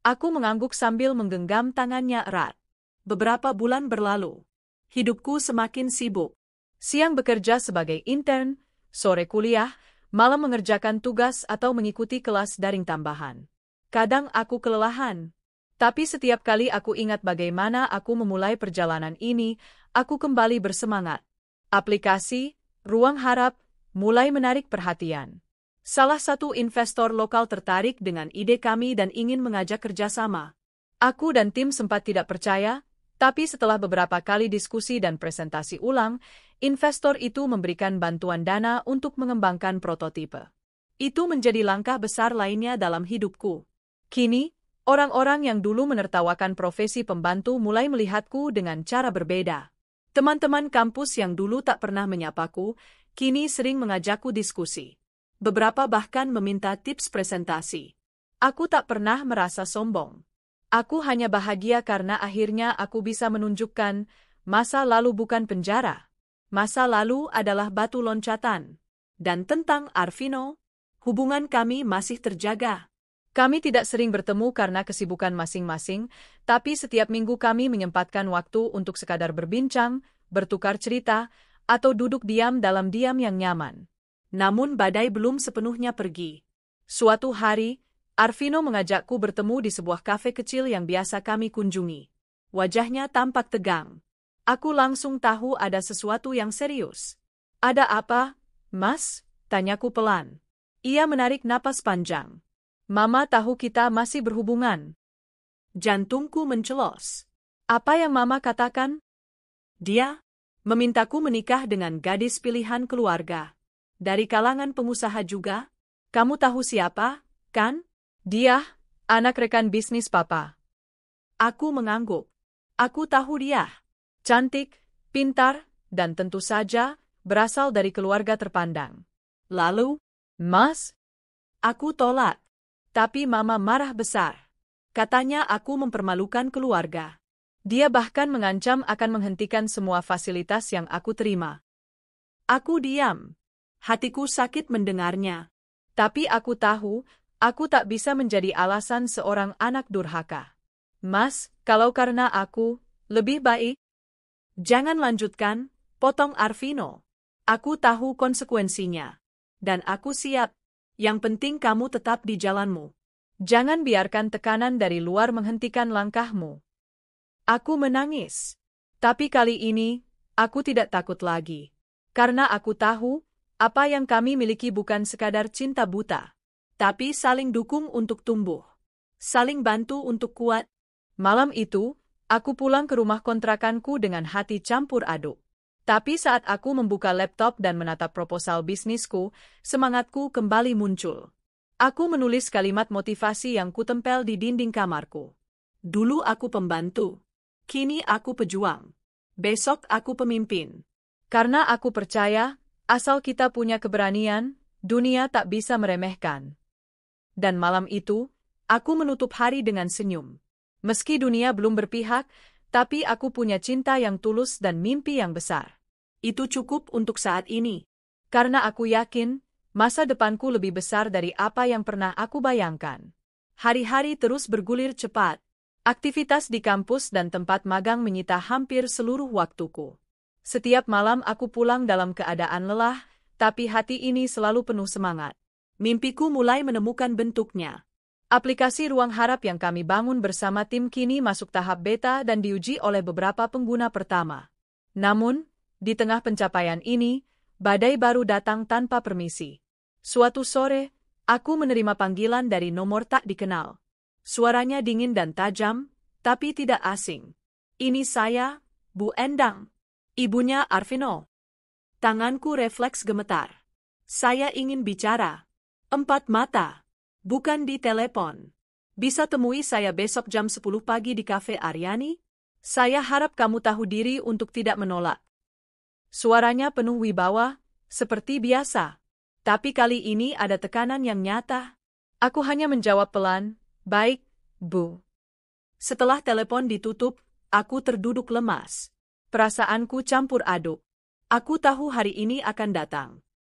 Aku mengangguk sambil menggenggam tangannya erat. Beberapa bulan berlalu. Hidupku semakin sibuk. Siang bekerja sebagai intern, sore kuliah, malam mengerjakan tugas atau mengikuti kelas daring tambahan. Kadang aku kelelahan. Tapi setiap kali aku ingat bagaimana aku memulai perjalanan ini, aku kembali bersemangat. Aplikasi, Ruang Harap, mulai menarik perhatian. Salah satu investor lokal tertarik dengan ide kami dan ingin mengajak kerjasama. Aku dan tim sempat tidak percaya, tapi setelah beberapa kali diskusi dan presentasi ulang, investor itu memberikan bantuan dana untuk mengembangkan prototipe. Itu menjadi langkah besar lainnya dalam hidupku. Kini, orang-orang yang dulu menertawakan profesi pembantu mulai melihatku dengan cara berbeda. Teman-teman kampus yang dulu tak pernah menyapaku, kini sering mengajakku diskusi. Beberapa bahkan meminta tips presentasi. Aku tak pernah merasa sombong. Aku hanya bahagia karena akhirnya aku bisa menunjukkan masa lalu bukan penjara. Masa lalu adalah batu loncatan. Dan tentang Arvino, hubungan kami masih terjaga. Kami tidak sering bertemu karena kesibukan masing-masing, tapi setiap minggu kami menyempatkan waktu untuk sekadar berbincang, bertukar cerita, atau duduk diam dalam diam yang nyaman. Namun badai belum sepenuhnya pergi. Suatu hari, Arvino mengajakku bertemu di sebuah kafe kecil yang biasa kami kunjungi. Wajahnya tampak tegang. Aku langsung tahu ada sesuatu yang serius. Ada apa, Mas? Tanyaku pelan. Ia menarik napas panjang. Mama tahu kita masih berhubungan. Jantungku mencelos. Apa yang Mama katakan? Dia memintaku menikah dengan gadis pilihan keluarga. Dari kalangan pengusaha juga. Kamu tahu siapa, kan? Dia, anak rekan bisnis Papa. Aku mengangguk. Aku tahu dia. Cantik, pintar, dan tentu saja berasal dari keluarga terpandang. Lalu, Mas? Aku tolak. Tapi Mama marah besar. Katanya aku mempermalukan keluarga. Dia bahkan mengancam akan menghentikan semua fasilitas yang aku terima. Aku diam. Hatiku sakit mendengarnya. Tapi aku tahu, aku tak bisa menjadi alasan seorang anak durhaka. Mas, kalau karena aku, lebih baik. Jangan lanjutkan, potong Arvino. Aku tahu konsekuensinya. Dan aku siap. Yang penting kamu tetap di jalanmu. Jangan biarkan tekanan dari luar menghentikan langkahmu. Aku menangis. Tapi kali ini, aku tidak takut lagi. Karena aku tahu, apa yang kami miliki bukan sekadar cinta buta. Tapi saling dukung untuk tumbuh. Saling bantu untuk kuat. Malam itu, aku pulang ke rumah kontrakanku dengan hati campur aduk. Tapi saat aku membuka laptop dan menatap proposal bisnisku, semangatku kembali muncul. Aku menulis kalimat motivasi yang kutempel di dinding kamarku. Dulu aku pembantu. Kini aku pejuang. Besok aku pemimpin. Karena aku percaya, asal kita punya keberanian, dunia tak bisa meremehkan. Dan malam itu, aku menutup hari dengan senyum. Meski dunia belum berpihak, tapi aku punya cinta yang tulus dan mimpi yang besar. Itu cukup untuk saat ini. Karena aku yakin, masa depanku lebih besar dari apa yang pernah aku bayangkan. Hari-hari terus bergulir cepat. Aktivitas di kampus dan tempat magang menyita hampir seluruh waktuku. Setiap malam aku pulang dalam keadaan lelah, tapi hati ini selalu penuh semangat. Mimpiku mulai menemukan bentuknya. Aplikasi Ruang Harap yang kami bangun bersama tim kini masuk tahap beta dan diuji oleh beberapa pengguna pertama. Namun, di tengah pencapaian ini, badai baru datang tanpa permisi. Suatu sore, aku menerima panggilan dari nomor tak dikenal. Suaranya dingin dan tajam, tapi tidak asing. Ini saya, Bu Endang. Ibunya Arvino. Tanganku refleks gemetar. Saya ingin bicara. 4 mata. Bukan di telepon. Bisa temui saya besok jam 10 pagi di Cafe Aryani? Saya harap kamu tahu diri untuk tidak menolak. Suaranya penuh wibawa, seperti biasa. Tapi kali ini ada tekanan yang nyata. Aku hanya menjawab pelan, baik, Bu. Setelah telepon ditutup, aku terduduk lemas. Perasaanku campur aduk. Aku tahu hari ini akan datang.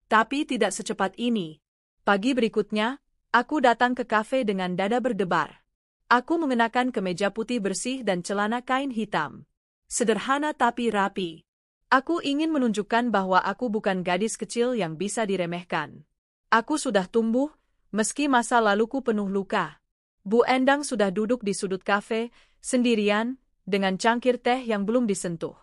Tapi tidak secepat ini. Pagi berikutnya, aku datang ke kafe dengan dada berdebar. Aku mengenakan kemeja putih bersih dan celana kain hitam. Sederhana tapi rapi. Aku ingin menunjukkan bahwa aku bukan gadis kecil yang bisa diremehkan. Aku sudah tumbuh, meski masa laluku penuh luka. Bu Endang sudah duduk di sudut kafe, sendirian, dengan cangkir teh yang belum disentuh.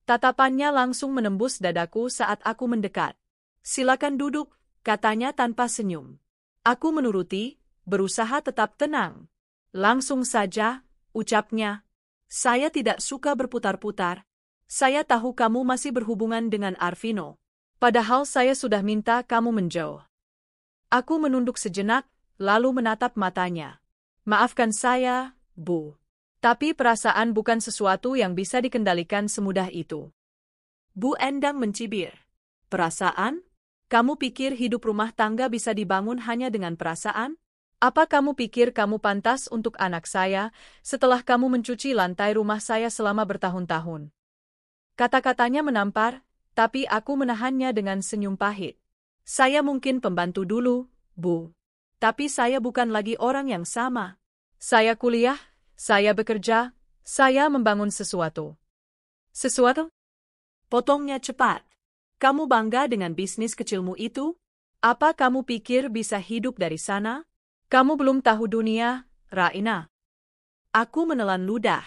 Tatapannya langsung menembus dadaku saat aku mendekat. "Silakan duduk," katanya tanpa senyum. Aku menuruti, berusaha tetap tenang. "Langsung saja," ucapnya. "Saya tidak suka berputar-putar. Saya tahu kamu masih berhubungan dengan Arvino. Padahal saya sudah minta kamu menjauh." Aku menunduk sejenak, lalu menatap matanya. "Maafkan saya, Bu. Tapi perasaan bukan sesuatu yang bisa dikendalikan semudah itu." Bu Endang mencibir. "Perasaan? Kamu pikir hidup rumah tangga bisa dibangun hanya dengan perasaan? Apa kamu pikir kamu pantas untuk anak saya setelah kamu mencuci lantai rumah saya selama bertahun-tahun?" Kata-katanya menampar, tapi aku menahannya dengan senyum pahit. "Saya mungkin pembantu dulu, Bu. Tapi saya bukan lagi orang yang sama. Saya kuliah, saya bekerja, saya membangun sesuatu." "Sesuatu?" Potongnya cepat. "Kamu bangga dengan bisnis kecilmu itu? Apa kamu pikir bisa hidup dari sana? Kamu belum tahu dunia, Raina." Aku menelan ludah.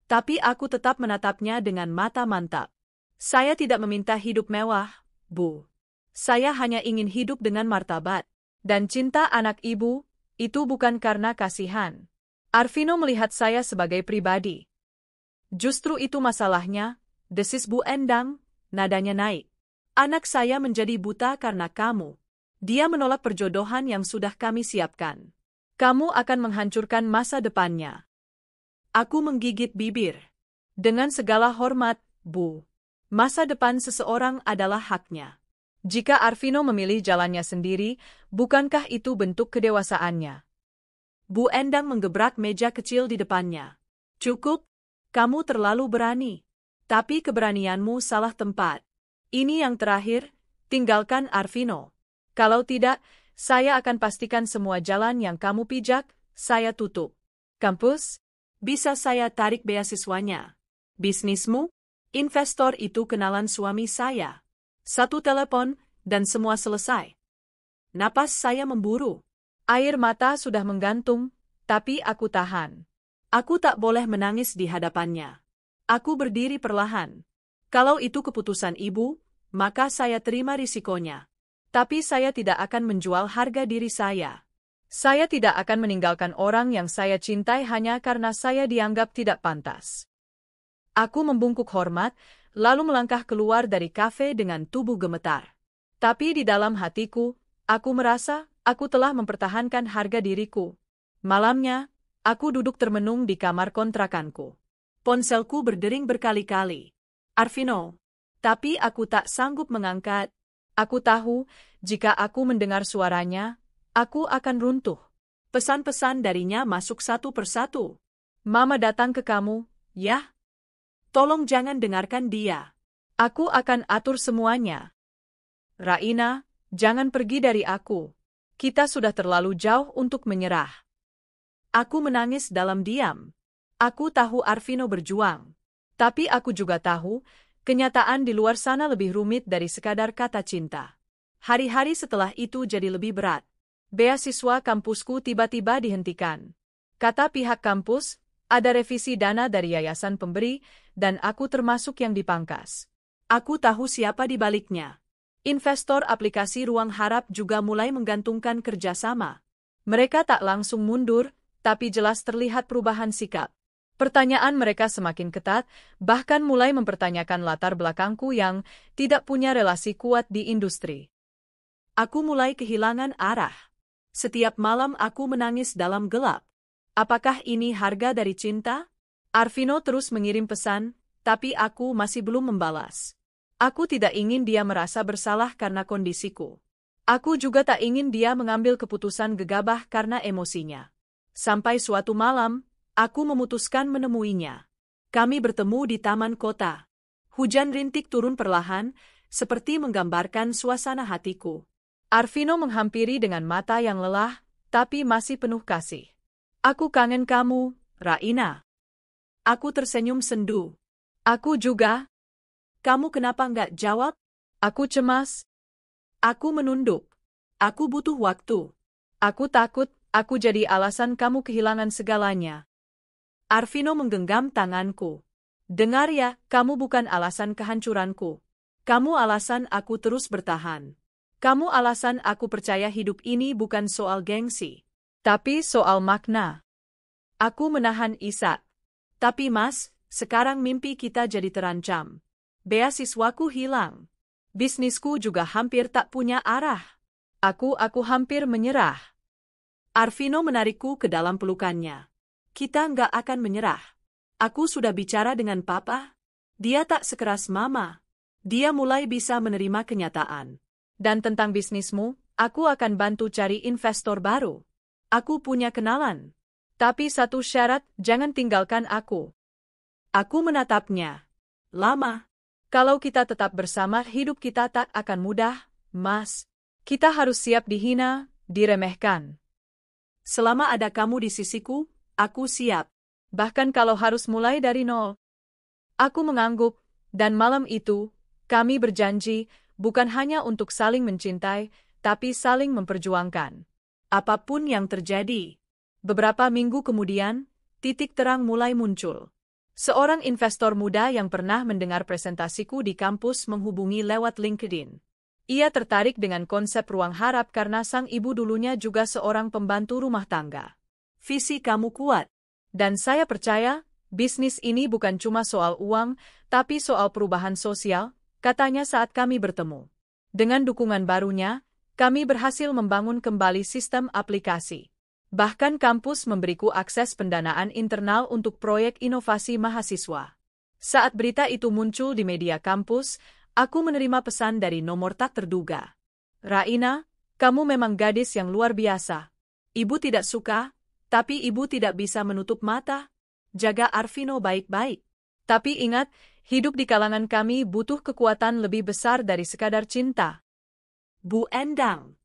Tapi aku tetap menatapnya dengan mata mantap. "Saya tidak meminta hidup mewah, Bu. Saya hanya ingin hidup dengan martabat. Dan cinta anak ibu, itu bukan karena kasihan. Arvino melihat saya sebagai pribadi." "Justru itu masalahnya," desis Bu Endang, nadanya naik. "Anak saya menjadi buta karena kamu. Dia menolak perjodohan yang sudah kami siapkan. Kamu akan menghancurkan masa depannya." Aku menggigit bibir. "Dengan segala hormat, Bu. Masa depan seseorang adalah haknya. Jika Arvino memilih jalannya sendiri, bukankah itu bentuk kedewasaannya?" Bu Endang menggebrak meja kecil di depannya. "Cukup, kamu terlalu berani. Tapi keberanianmu salah tempat. Ini yang terakhir, tinggalkan Arvino. Kalau tidak, saya akan pastikan semua jalan yang kamu pijak, saya tutup. Kampus? Bisa saya tarik beasiswanya. Bisnismu? Investor itu kenalan suami saya. Satu telepon, dan semua selesai." Napas saya memburu. Air mata sudah menggantung, tapi aku tahan. Aku tak boleh menangis di hadapannya. Aku berdiri perlahan. Kalau itu keputusan ibu, maka saya terima risikonya. Tapi saya tidak akan menjual harga diri saya. Saya tidak akan meninggalkan orang yang saya cintai hanya karena saya dianggap tidak pantas. Aku membungkuk hormat, lalu melangkah keluar dari kafe dengan tubuh gemetar. Tapi di dalam hatiku, aku merasa aku telah mempertahankan harga diriku. Malamnya, aku duduk termenung di kamar kontrakanku. Ponselku berdering berkali-kali. "Arvino." Tapi aku tak sanggup mengangkat. Aku tahu, jika aku mendengar suaranya, aku akan runtuh. Pesan-pesan darinya masuk satu persatu. "Mama datang ke kamu, ya? Tolong jangan dengarkan dia. Aku akan atur semuanya. Raina, jangan pergi dari aku. Kita sudah terlalu jauh untuk menyerah." Aku menangis dalam diam. Aku tahu Arvino berjuang. Tapi aku juga tahu, kenyataan di luar sana lebih rumit dari sekadar kata cinta. Hari-hari setelah itu jadi lebih berat. Beasiswa kampusku tiba-tiba dihentikan. Kata pihak kampus, ada revisi dana dari yayasan pemberi, dan aku termasuk yang dipangkas. Aku tahu siapa di baliknya. Investor aplikasi Ruang Harap juga mulai menggantungkan kerjasama. Mereka tak langsung mundur, tapi jelas terlihat perubahan sikap. Pertanyaan mereka semakin ketat, bahkan mulai mempertanyakan latar belakangku yang tidak punya relasi kuat di industri. Aku mulai kehilangan arah. Setiap malam aku menangis dalam gelap. Apakah ini harga dari cinta? Arvino terus mengirim pesan, tapi aku masih belum membalas. Aku tidak ingin dia merasa bersalah karena kondisiku. Aku juga tak ingin dia mengambil keputusan gegabah karena emosinya. Sampai suatu malam, aku memutuskan menemuinya. Kami bertemu di taman kota. Hujan rintik turun perlahan, seperti menggambarkan suasana hatiku. Arvino menghampiri dengan mata yang lelah, tapi masih penuh kasih. Aku kangen kamu, Raina. Aku tersenyum sendu. Aku juga. Kamu kenapa nggak jawab? Aku cemas. Aku menunduk. Aku butuh waktu. Aku takut, aku jadi alasan kamu kehilangan segalanya. Arvino menggenggam tanganku. Dengar ya, kamu bukan alasan kehancuranku. Kamu alasan aku terus bertahan. Kamu alasan aku percaya hidup ini bukan soal gengsi, tapi soal makna. Aku menahan isak. Tapi Mas, sekarang mimpi kita jadi terancam. Beasiswaku hilang. Bisnisku juga hampir tak punya arah. Aku hampir menyerah. Arvino menarikku ke dalam pelukannya. Kita nggak akan menyerah. Aku sudah bicara dengan Papa. Dia tak sekeras Mama. Dia mulai bisa menerima kenyataan. Dan tentang bisnismu, aku akan bantu cari investor baru. Aku punya kenalan. Tapi satu syarat, jangan tinggalkan aku. Aku menatapnya. Lama. Kalau kita tetap bersama, hidup kita tak akan mudah, Mas. Kita harus siap dihina, diremehkan. Selama ada kamu di sisiku, aku siap. Bahkan kalau harus mulai dari nol. Aku mengangguk, dan malam itu, kami berjanji, bukan hanya untuk saling mencintai, tapi saling memperjuangkan. Apapun yang terjadi. Beberapa minggu kemudian, titik terang mulai muncul. Seorang investor muda yang pernah mendengar presentasiku di kampus menghubungi lewat LinkedIn. Ia tertarik dengan konsep ruang harap karena sang ibu dulunya juga seorang pembantu rumah tangga. Visi kamu kuat. Dan saya percaya, bisnis ini bukan cuma soal uang, tapi soal perubahan sosial, katanya saat kami bertemu. Dengan dukungan barunya, kami berhasil membangun kembali sistem aplikasi. Bahkan kampus memberiku akses pendanaan internal untuk proyek inovasi mahasiswa. Saat berita itu muncul di media kampus, aku menerima pesan dari nomor tak terduga. Raina, kamu memang gadis yang luar biasa. Ibu tidak suka, tapi ibu tidak bisa menutup mata. Jaga Arvino baik-baik. Tapi ingat, hidup di kalangan kami butuh kekuatan lebih besar dari sekadar cinta. Bu Endang.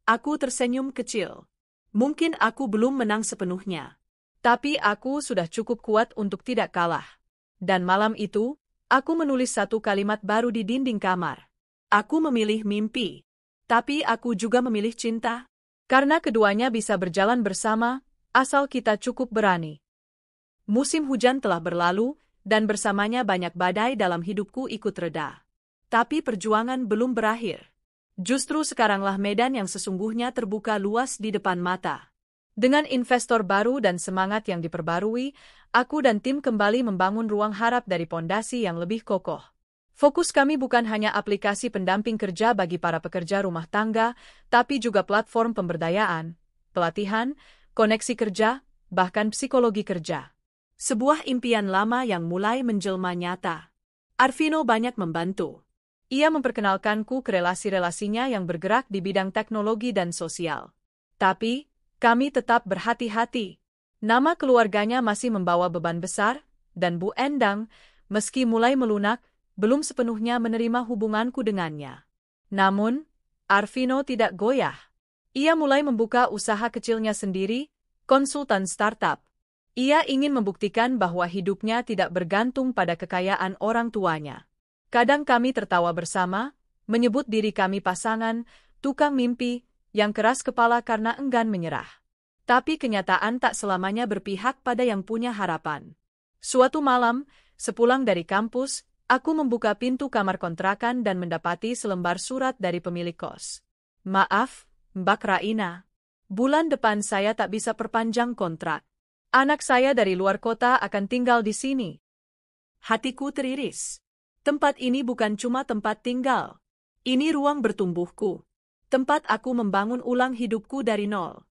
Aku tersenyum kecil. Mungkin aku belum menang sepenuhnya. Tapi aku sudah cukup kuat untuk tidak kalah. Dan malam itu, aku menulis satu kalimat baru di dinding kamar. Aku memilih mimpi. Tapi aku juga memilih cinta. Karena keduanya bisa berjalan bersama, asal kita cukup berani. Musim hujan telah berlalu, dan bersamanya banyak badai dalam hidupku ikut reda. Tapi perjuangan belum berakhir. Justru sekaranglah medan yang sesungguhnya terbuka luas di depan mata. Dengan investor baru dan semangat yang diperbarui, aku dan tim kembali membangun ruang harap dari pondasi yang lebih kokoh. Fokus kami bukan hanya aplikasi pendamping kerja bagi para pekerja rumah tangga, tapi juga platform pemberdayaan, pelatihan, koneksi kerja, bahkan psikologi kerja. Sebuah impian lama yang mulai menjelma nyata. Arvino banyak membantu. Ia memperkenalkanku ke relasi-relasinya yang bergerak di bidang teknologi dan sosial. Tapi, kami tetap berhati-hati. Nama keluarganya masih membawa beban besar, dan Bu Endang, meski mulai melunak, belum sepenuhnya menerima hubunganku dengannya. Namun, Arvino tidak goyah. Ia mulai membuka usaha kecilnya sendiri, konsultan startup. Ia ingin membuktikan bahwa hidupnya tidak bergantung pada kekayaan orang tuanya. Kadang kami tertawa bersama, menyebut diri kami pasangan, tukang mimpi, yang keras kepala karena enggan menyerah. Tapi kenyataan tak selamanya berpihak pada yang punya harapan. Suatu malam, sepulang dari kampus, aku membuka pintu kamar kontrakan dan mendapati selembar surat dari pemilik kos. Maaf, Mbak Raina. Bulan depan saya tak bisa perpanjang kontrak. Anak saya dari luar kota akan tinggal di sini. Hatiku teriris. Tempat ini bukan cuma tempat tinggal. Ini ruang bertumbuhku. Tempat aku membangun ulang hidupku dari nol.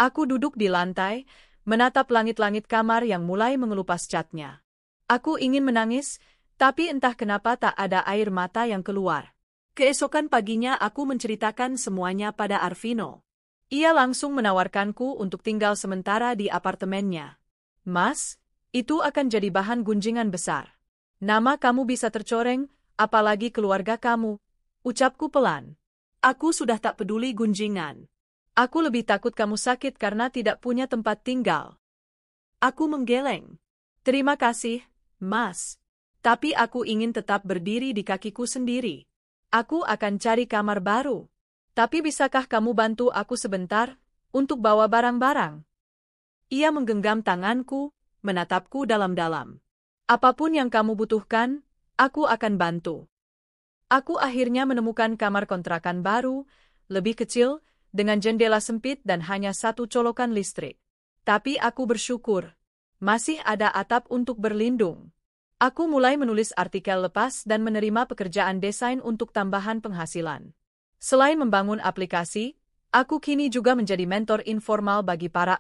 Aku duduk di lantai, menatap langit-langit kamar yang mulai mengelupas catnya. Aku ingin menangis, tapi entah kenapa tak ada air mata yang keluar. Keesokan paginya aku menceritakan semuanya pada Arvino. Ia langsung menawarkanku untuk tinggal sementara di apartemennya. Mas, itu akan jadi bahan gunjingan besar. Nama kamu bisa tercoreng, apalagi keluarga kamu. Ucapku pelan. Aku sudah tak peduli gunjingan. Aku lebih takut kamu sakit karena tidak punya tempat tinggal. Aku menggeleng. Terima kasih, Mas. Tapi aku ingin tetap berdiri di kakiku sendiri. Aku akan cari kamar baru. Tapi bisakah kamu bantu aku sebentar untuk bawa barang-barang? Ia menggenggam tanganku, menatapku dalam-dalam. Apapun yang kamu butuhkan, aku akan bantu. Aku akhirnya menemukan kamar kontrakan baru, lebih kecil, dengan jendela sempit dan hanya satu colokan listrik. Tapi aku bersyukur. Masih ada atap untuk berlindung. Aku mulai menulis artikel lepas dan menerima pekerjaan desain untuk tambahan penghasilan. Selain membangun aplikasi, aku kini juga menjadi mentor informal bagi para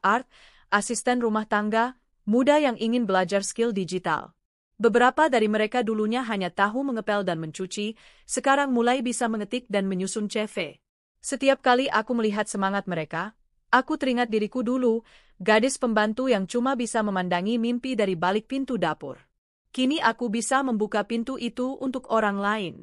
asisten rumah tangga, muda yang ingin belajar skill digital. Beberapa dari mereka dulunya hanya tahu mengepel dan mencuci, sekarang mulai bisa mengetik dan menyusun CV. Setiap kali aku melihat semangat mereka, aku teringat diriku dulu, gadis pembantu yang cuma bisa memandangi mimpi dari balik pintu dapur. Kini aku bisa membuka pintu itu untuk orang lain.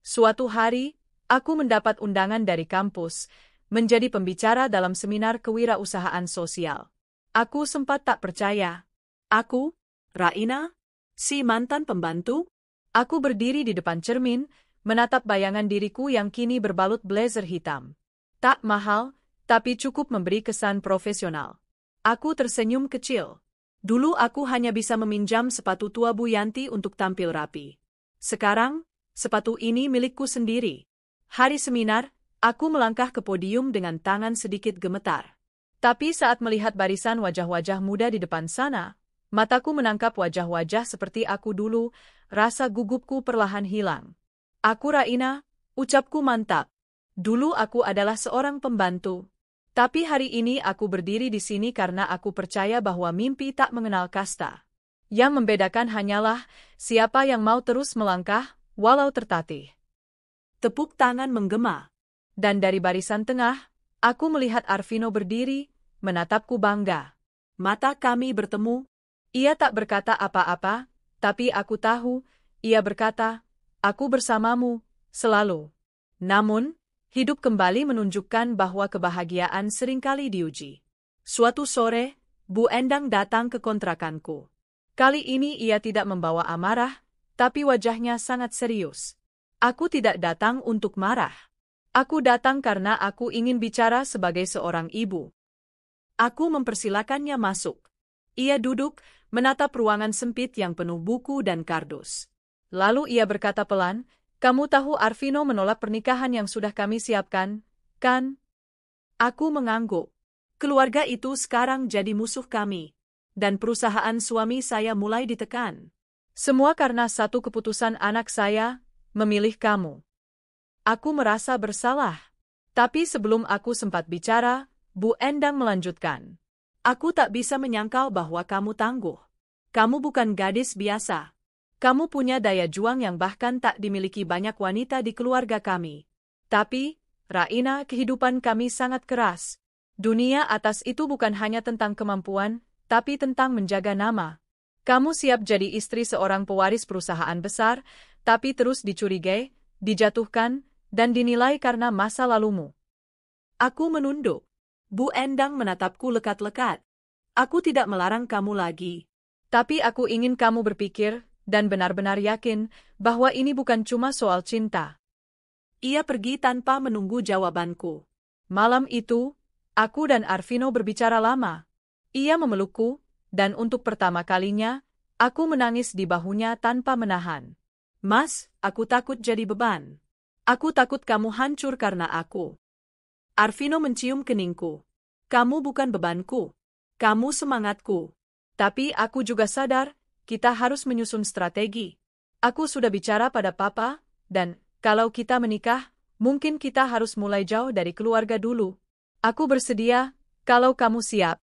Suatu hari, aku mendapat undangan dari kampus, menjadi pembicara dalam seminar kewirausahaan sosial. Aku sempat tak percaya. Aku, Raina, si mantan pembantu? Aku berdiri di depan cermin, menatap bayangan diriku yang kini berbalut blazer hitam. Tak mahal, tapi cukup memberi kesan profesional. Aku tersenyum kecil. Dulu aku hanya bisa meminjam sepatu tua Bu Yanti untuk tampil rapi. Sekarang, sepatu ini milikku sendiri. Hari seminar, aku melangkah ke podium dengan tangan sedikit gemetar. Tapi saat melihat barisan wajah-wajah muda di depan sana, mataku menangkap wajah-wajah seperti aku dulu, rasa gugupku perlahan hilang. Aku Raina, ucapku mantap. Dulu aku adalah seorang pembantu. Tapi hari ini aku berdiri di sini karena aku percaya bahwa mimpi tak mengenal kasta. Yang membedakan hanyalah siapa yang mau terus melangkah, walau tertatih. Tepuk tangan menggema. Dan dari barisan tengah, aku melihat Arvino berdiri, menatapku bangga. Mata kami bertemu. Ia tak berkata apa-apa, tapi aku tahu, ia berkata, aku bersamamu, selalu. Namun, hidup kembali menunjukkan bahwa kebahagiaan seringkali diuji. Suatu sore, Bu Endang datang ke kontrakanku. Kali ini ia tidak membawa amarah, tapi wajahnya sangat serius. Aku tidak datang untuk marah. Aku datang karena aku ingin bicara sebagai seorang ibu. Aku mempersilakannya masuk. Ia duduk, menatap ruangan sempit yang penuh buku dan kardus. Lalu ia berkata pelan, kamu tahu Arvino menolak pernikahan yang sudah kami siapkan, kan? Aku mengangguk. Keluarga itu sekarang jadi musuh kami. Dan perusahaan suami saya mulai ditekan. Semua karena satu keputusan anak saya, memilih kamu. Aku merasa bersalah. Tapi sebelum aku sempat bicara, Bu Endang melanjutkan. Aku tak bisa menyangkal bahwa kamu tangguh. Kamu bukan gadis biasa. Kamu punya daya juang yang bahkan tak dimiliki banyak wanita di keluarga kami. Tapi, Raina, kehidupan kami sangat keras. Dunia atas itu bukan hanya tentang kemampuan, tapi tentang menjaga nama. Kamu siap jadi istri seorang pewaris perusahaan besar, tapi terus dicurigai, dijatuhkan, dan dinilai karena masa lalumu. Aku menunduk. Bu Endang menatapku lekat-lekat. Aku tidak melarang kamu lagi. Tapi aku ingin kamu berpikir, dan benar-benar yakin, bahwa ini bukan cuma soal cinta. Ia pergi tanpa menunggu jawabanku. Malam itu, aku dan Arvino berbicara lama. Ia memelukku, dan untuk pertama kalinya, aku menangis di bahunya tanpa menahan. Mas, aku takut jadi beban. Aku takut kamu hancur karena aku. Arvino mencium keningku. Kamu bukan bebanku. Kamu semangatku. Tapi aku juga sadar, kita harus menyusun strategi. Aku sudah bicara pada papa, dan kalau kita menikah, mungkin kita harus mulai jauh dari keluarga dulu. Aku bersedia, kalau kamu siap.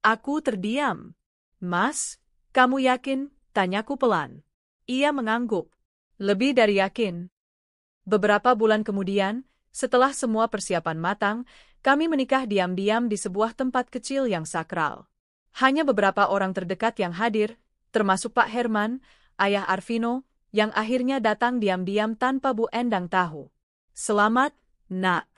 Aku terdiam. Mas, kamu yakin? Tanyaku pelan. Ia mengangguk. Lebih dari yakin. Beberapa bulan kemudian, setelah semua persiapan matang, Kami menikah diam-diam di sebuah tempat kecil yang sakral. Hanya beberapa orang terdekat yang hadir, termasuk Pak Herman, ayah Arvino, yang akhirnya datang diam-diam tanpa Bu Endang tahu. "Selamat, Nak.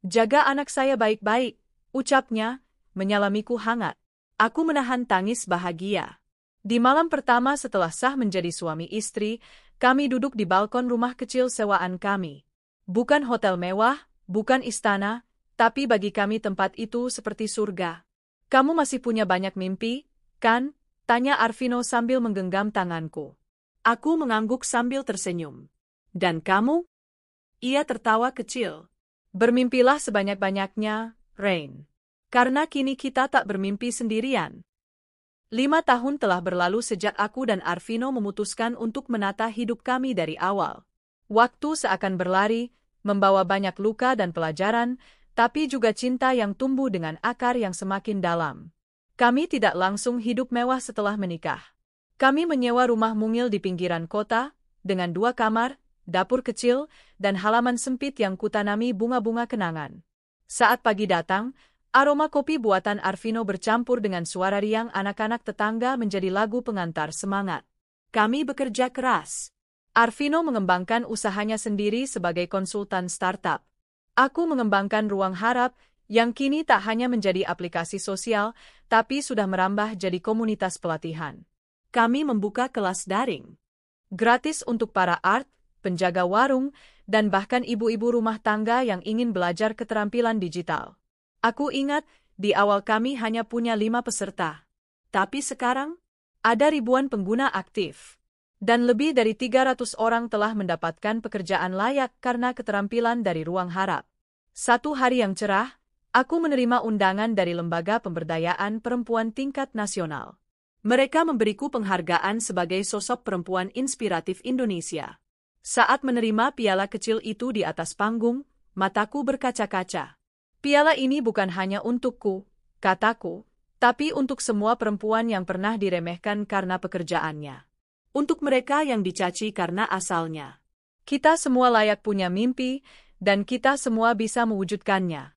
Jaga anak saya baik-baik," ucapnya, menyalamiku hangat. Aku menahan tangis bahagia. Di malam pertama setelah sah menjadi suami istri, kami duduk di balkon rumah kecil sewaan kami. Bukan hotel mewah, bukan istana, tapi bagi kami tempat itu seperti surga. "Kamu masih punya banyak mimpi, kan?" tanya Arvino sambil menggenggam tanganku. Aku mengangguk sambil tersenyum. "Dan kamu?" Ia tertawa kecil. "Bermimpilah sebanyak-banyaknya, Rain. Karena kini kita tak bermimpi sendirian." 5 tahun telah berlalu sejak aku dan Arvino memutuskan untuk menata hidup kami dari awal. Waktu seakan berlari, membawa banyak luka dan pelajaran, tapi juga cinta yang tumbuh dengan akar yang semakin dalam. Kami tidak langsung hidup mewah setelah menikah. Kami menyewa rumah mungil di pinggiran kota, dengan 2 kamar, dapur kecil, dan halaman sempit yang kutanami bunga-bunga kenangan. Saat pagi datang, aroma kopi buatan Arvino bercampur dengan suara riang anak-anak tetangga menjadi lagu pengantar semangat. Kami bekerja keras. Arvino mengembangkan usahanya sendiri sebagai konsultan startup. Aku mengembangkan Ruang Harap, yang kini tak hanya menjadi aplikasi sosial, tapi sudah merambah jadi komunitas pelatihan. Kami membuka kelas daring. Gratis untuk para art, penjaga warung, dan bahkan ibu-ibu rumah tangga yang ingin belajar keterampilan digital. Aku ingat, di awal kami hanya punya 5 peserta. Tapi sekarang, ada ribuan pengguna aktif. Dan lebih dari 300 orang telah mendapatkan pekerjaan layak karena keterampilan dari Ruang Harap. Satu hari yang cerah, aku menerima undangan dari Lembaga Pemberdayaan Perempuan Tingkat Nasional. Mereka memberiku penghargaan sebagai sosok perempuan inspiratif Indonesia. Saat menerima piala kecil itu di atas panggung, mataku berkaca-kaca. "Piala ini bukan hanya untukku," kataku, "tapi untuk semua perempuan yang pernah diremehkan karena pekerjaannya. Untuk mereka yang dicaci karena asalnya. Kita semua layak punya mimpi, dan kita semua bisa mewujudkannya."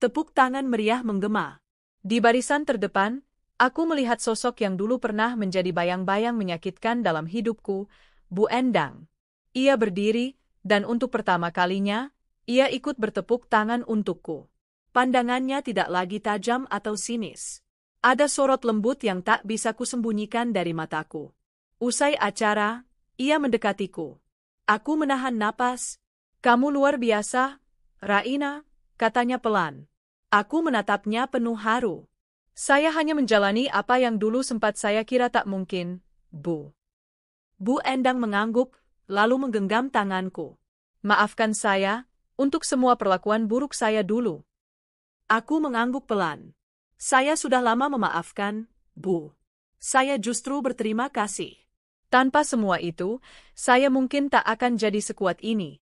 Tepuk tangan meriah menggema. Di barisan terdepan, aku melihat sosok yang dulu pernah menjadi bayang-bayang menyakitkan dalam hidupku, Bu Endang. Ia berdiri, dan untuk pertama kalinya, ia ikut bertepuk tangan untukku. Pandangannya tidak lagi tajam atau sinis. Ada sorot lembut yang tak bisa kusembunyikan dari mataku. Usai acara, ia mendekatiku. Aku menahan napas. "Kamu luar biasa, Raina," katanya pelan. Aku menatapnya penuh haru. "Saya hanya menjalani apa yang dulu sempat saya kira tak mungkin, Bu." Bu Endang mengangguk, lalu menggenggam tanganku. "Maafkan saya, untuk semua perlakuan buruk saya dulu." Aku mengangguk pelan. "Saya sudah lama memaafkan, Bu. Saya justru berterima kasih. Tanpa semua itu, saya mungkin tak akan jadi sekuat ini."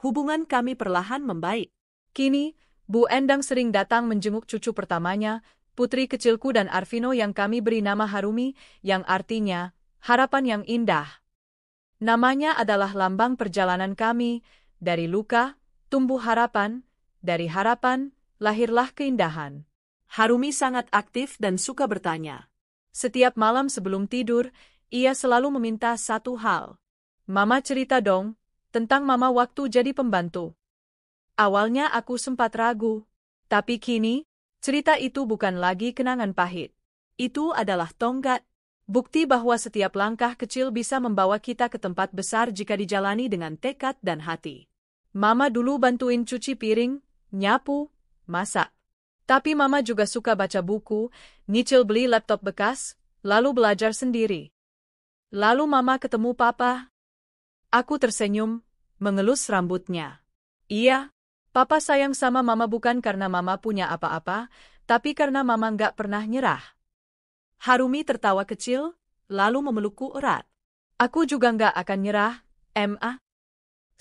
Hubungan kami perlahan membaik. Kini, Bu Endang sering datang menjenguk cucu pertamanya, putri kecilku dan Arvino yang kami beri nama Harumi, yang artinya, harapan yang indah. Namanya adalah lambang perjalanan kami, dari luka, tumbuh harapan, dari harapan, lahirlah keindahan. Harumi sangat aktif dan suka bertanya. Setiap malam sebelum tidur, ia selalu meminta satu hal. "Mama cerita dong, tentang mama waktu jadi pembantu." Awalnya aku sempat ragu. Tapi kini, cerita itu bukan lagi kenangan pahit. Itu adalah tonggak. Bukti bahwa setiap langkah kecil bisa membawa kita ke tempat besar jika dijalani dengan tekad dan hati. Mama dulu bantuin cuci piring, nyapu, masak. Tapi mama juga suka baca buku, nyicil beli laptop bekas, lalu belajar sendiri. Lalu mama ketemu papa. Aku tersenyum, mengelus rambutnya. "Iya, papa sayang sama mama bukan karena mama punya apa-apa, tapi karena mama nggak pernah nyerah." Harumi tertawa kecil, lalu memelukku erat. "Aku juga nggak akan nyerah, Ma."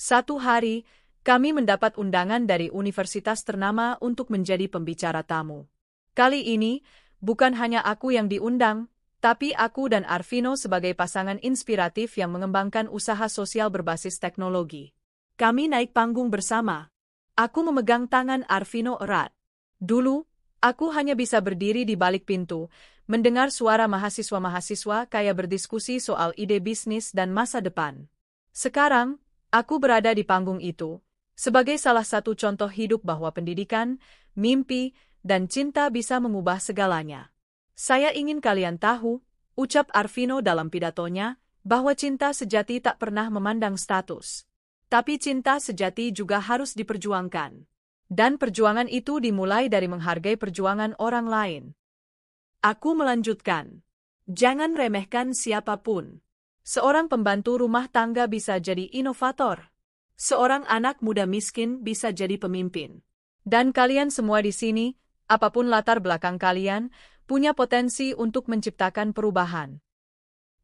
Satu hari, kami mendapat undangan dari universitas ternama untuk menjadi pembicara tamu. Kali ini, bukan hanya aku yang diundang, tapi aku dan Arvino sebagai pasangan inspiratif yang mengembangkan usaha sosial berbasis teknologi. Kami naik panggung bersama. Aku memegang tangan Arvino erat. Dulu, aku hanya bisa berdiri di balik pintu, mendengar suara mahasiswa-mahasiswa kaya berdiskusi soal ide bisnis dan masa depan. Sekarang, aku berada di panggung itu, sebagai salah satu contoh hidup bahwa pendidikan, mimpi, dan cinta bisa mengubah segalanya. Saya ingin kalian tahu, ucap Arvino dalam pidatonya, bahwa cinta sejati tak pernah memandang status. Tapi cinta sejati juga harus diperjuangkan. Dan perjuangan itu dimulai dari menghargai perjuangan orang lain. Aku melanjutkan. Jangan remehkan siapapun. Seorang pembantu rumah tangga bisa jadi inovator. Seorang anak muda miskin bisa jadi pemimpin. Dan kalian semua di sini, apapun latar belakang kalian, punya potensi untuk menciptakan perubahan.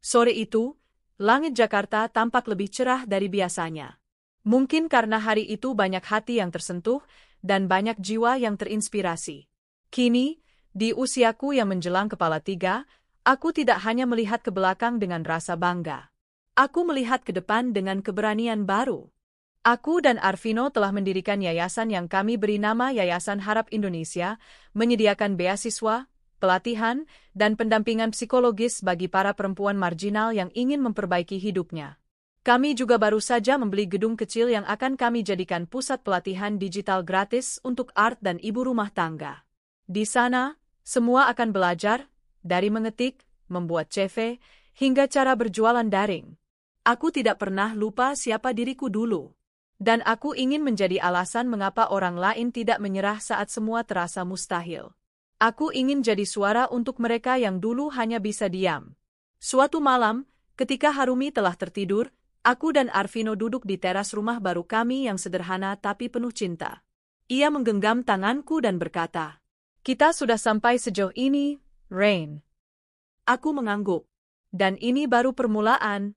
Sore itu, langit Jakarta tampak lebih cerah dari biasanya. Mungkin karena hari itu banyak hati yang tersentuh dan banyak jiwa yang terinspirasi. Kini, di usiaku yang menjelang kepala 3, aku tidak hanya melihat ke belakang dengan rasa bangga. Aku melihat ke depan dengan keberanian baru. Aku dan Arvino telah mendirikan yayasan yang kami beri nama Yayasan Harap Indonesia, menyediakan beasiswa, pelatihan, dan pendampingan psikologis bagi para perempuan marginal yang ingin memperbaiki hidupnya. Kami juga baru saja membeli gedung kecil yang akan kami jadikan pusat pelatihan digital gratis untuk art dan ibu rumah tangga. Di sana, semua akan belajar, dari mengetik, membuat CV, hingga cara berjualan daring. Aku tidak pernah lupa siapa diriku dulu. Dan aku ingin menjadi alasan mengapa orang lain tidak menyerah saat semua terasa mustahil. Aku ingin jadi suara untuk mereka yang dulu hanya bisa diam. Suatu malam, ketika Harumi telah tertidur, aku dan Arvino duduk di teras rumah baru kami yang sederhana tapi penuh cinta. Ia menggenggam tanganku dan berkata, "Kita sudah sampai sejauh ini, Rain." Aku mengangguk. Dan ini baru permulaan.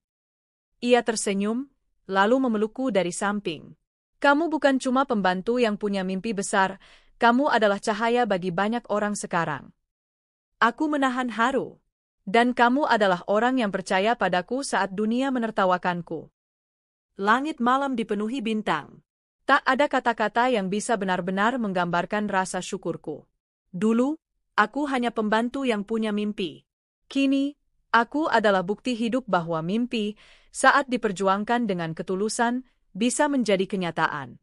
Ia tersenyum, lalu memelukku dari samping. "Kamu bukan cuma pembantu yang punya mimpi besar, kamu adalah cahaya bagi banyak orang sekarang." Aku menahan haru. Dan kamu adalah orang yang percaya padaku saat dunia menertawakanku. Langit malam dipenuhi bintang. Tak ada kata-kata yang bisa benar-benar menggambarkan rasa syukurku. Dulu, aku hanya pembantu yang punya mimpi. Kini, aku adalah bukti hidup bahwa mimpi, saat diperjuangkan dengan ketulusan, bisa menjadi kenyataan.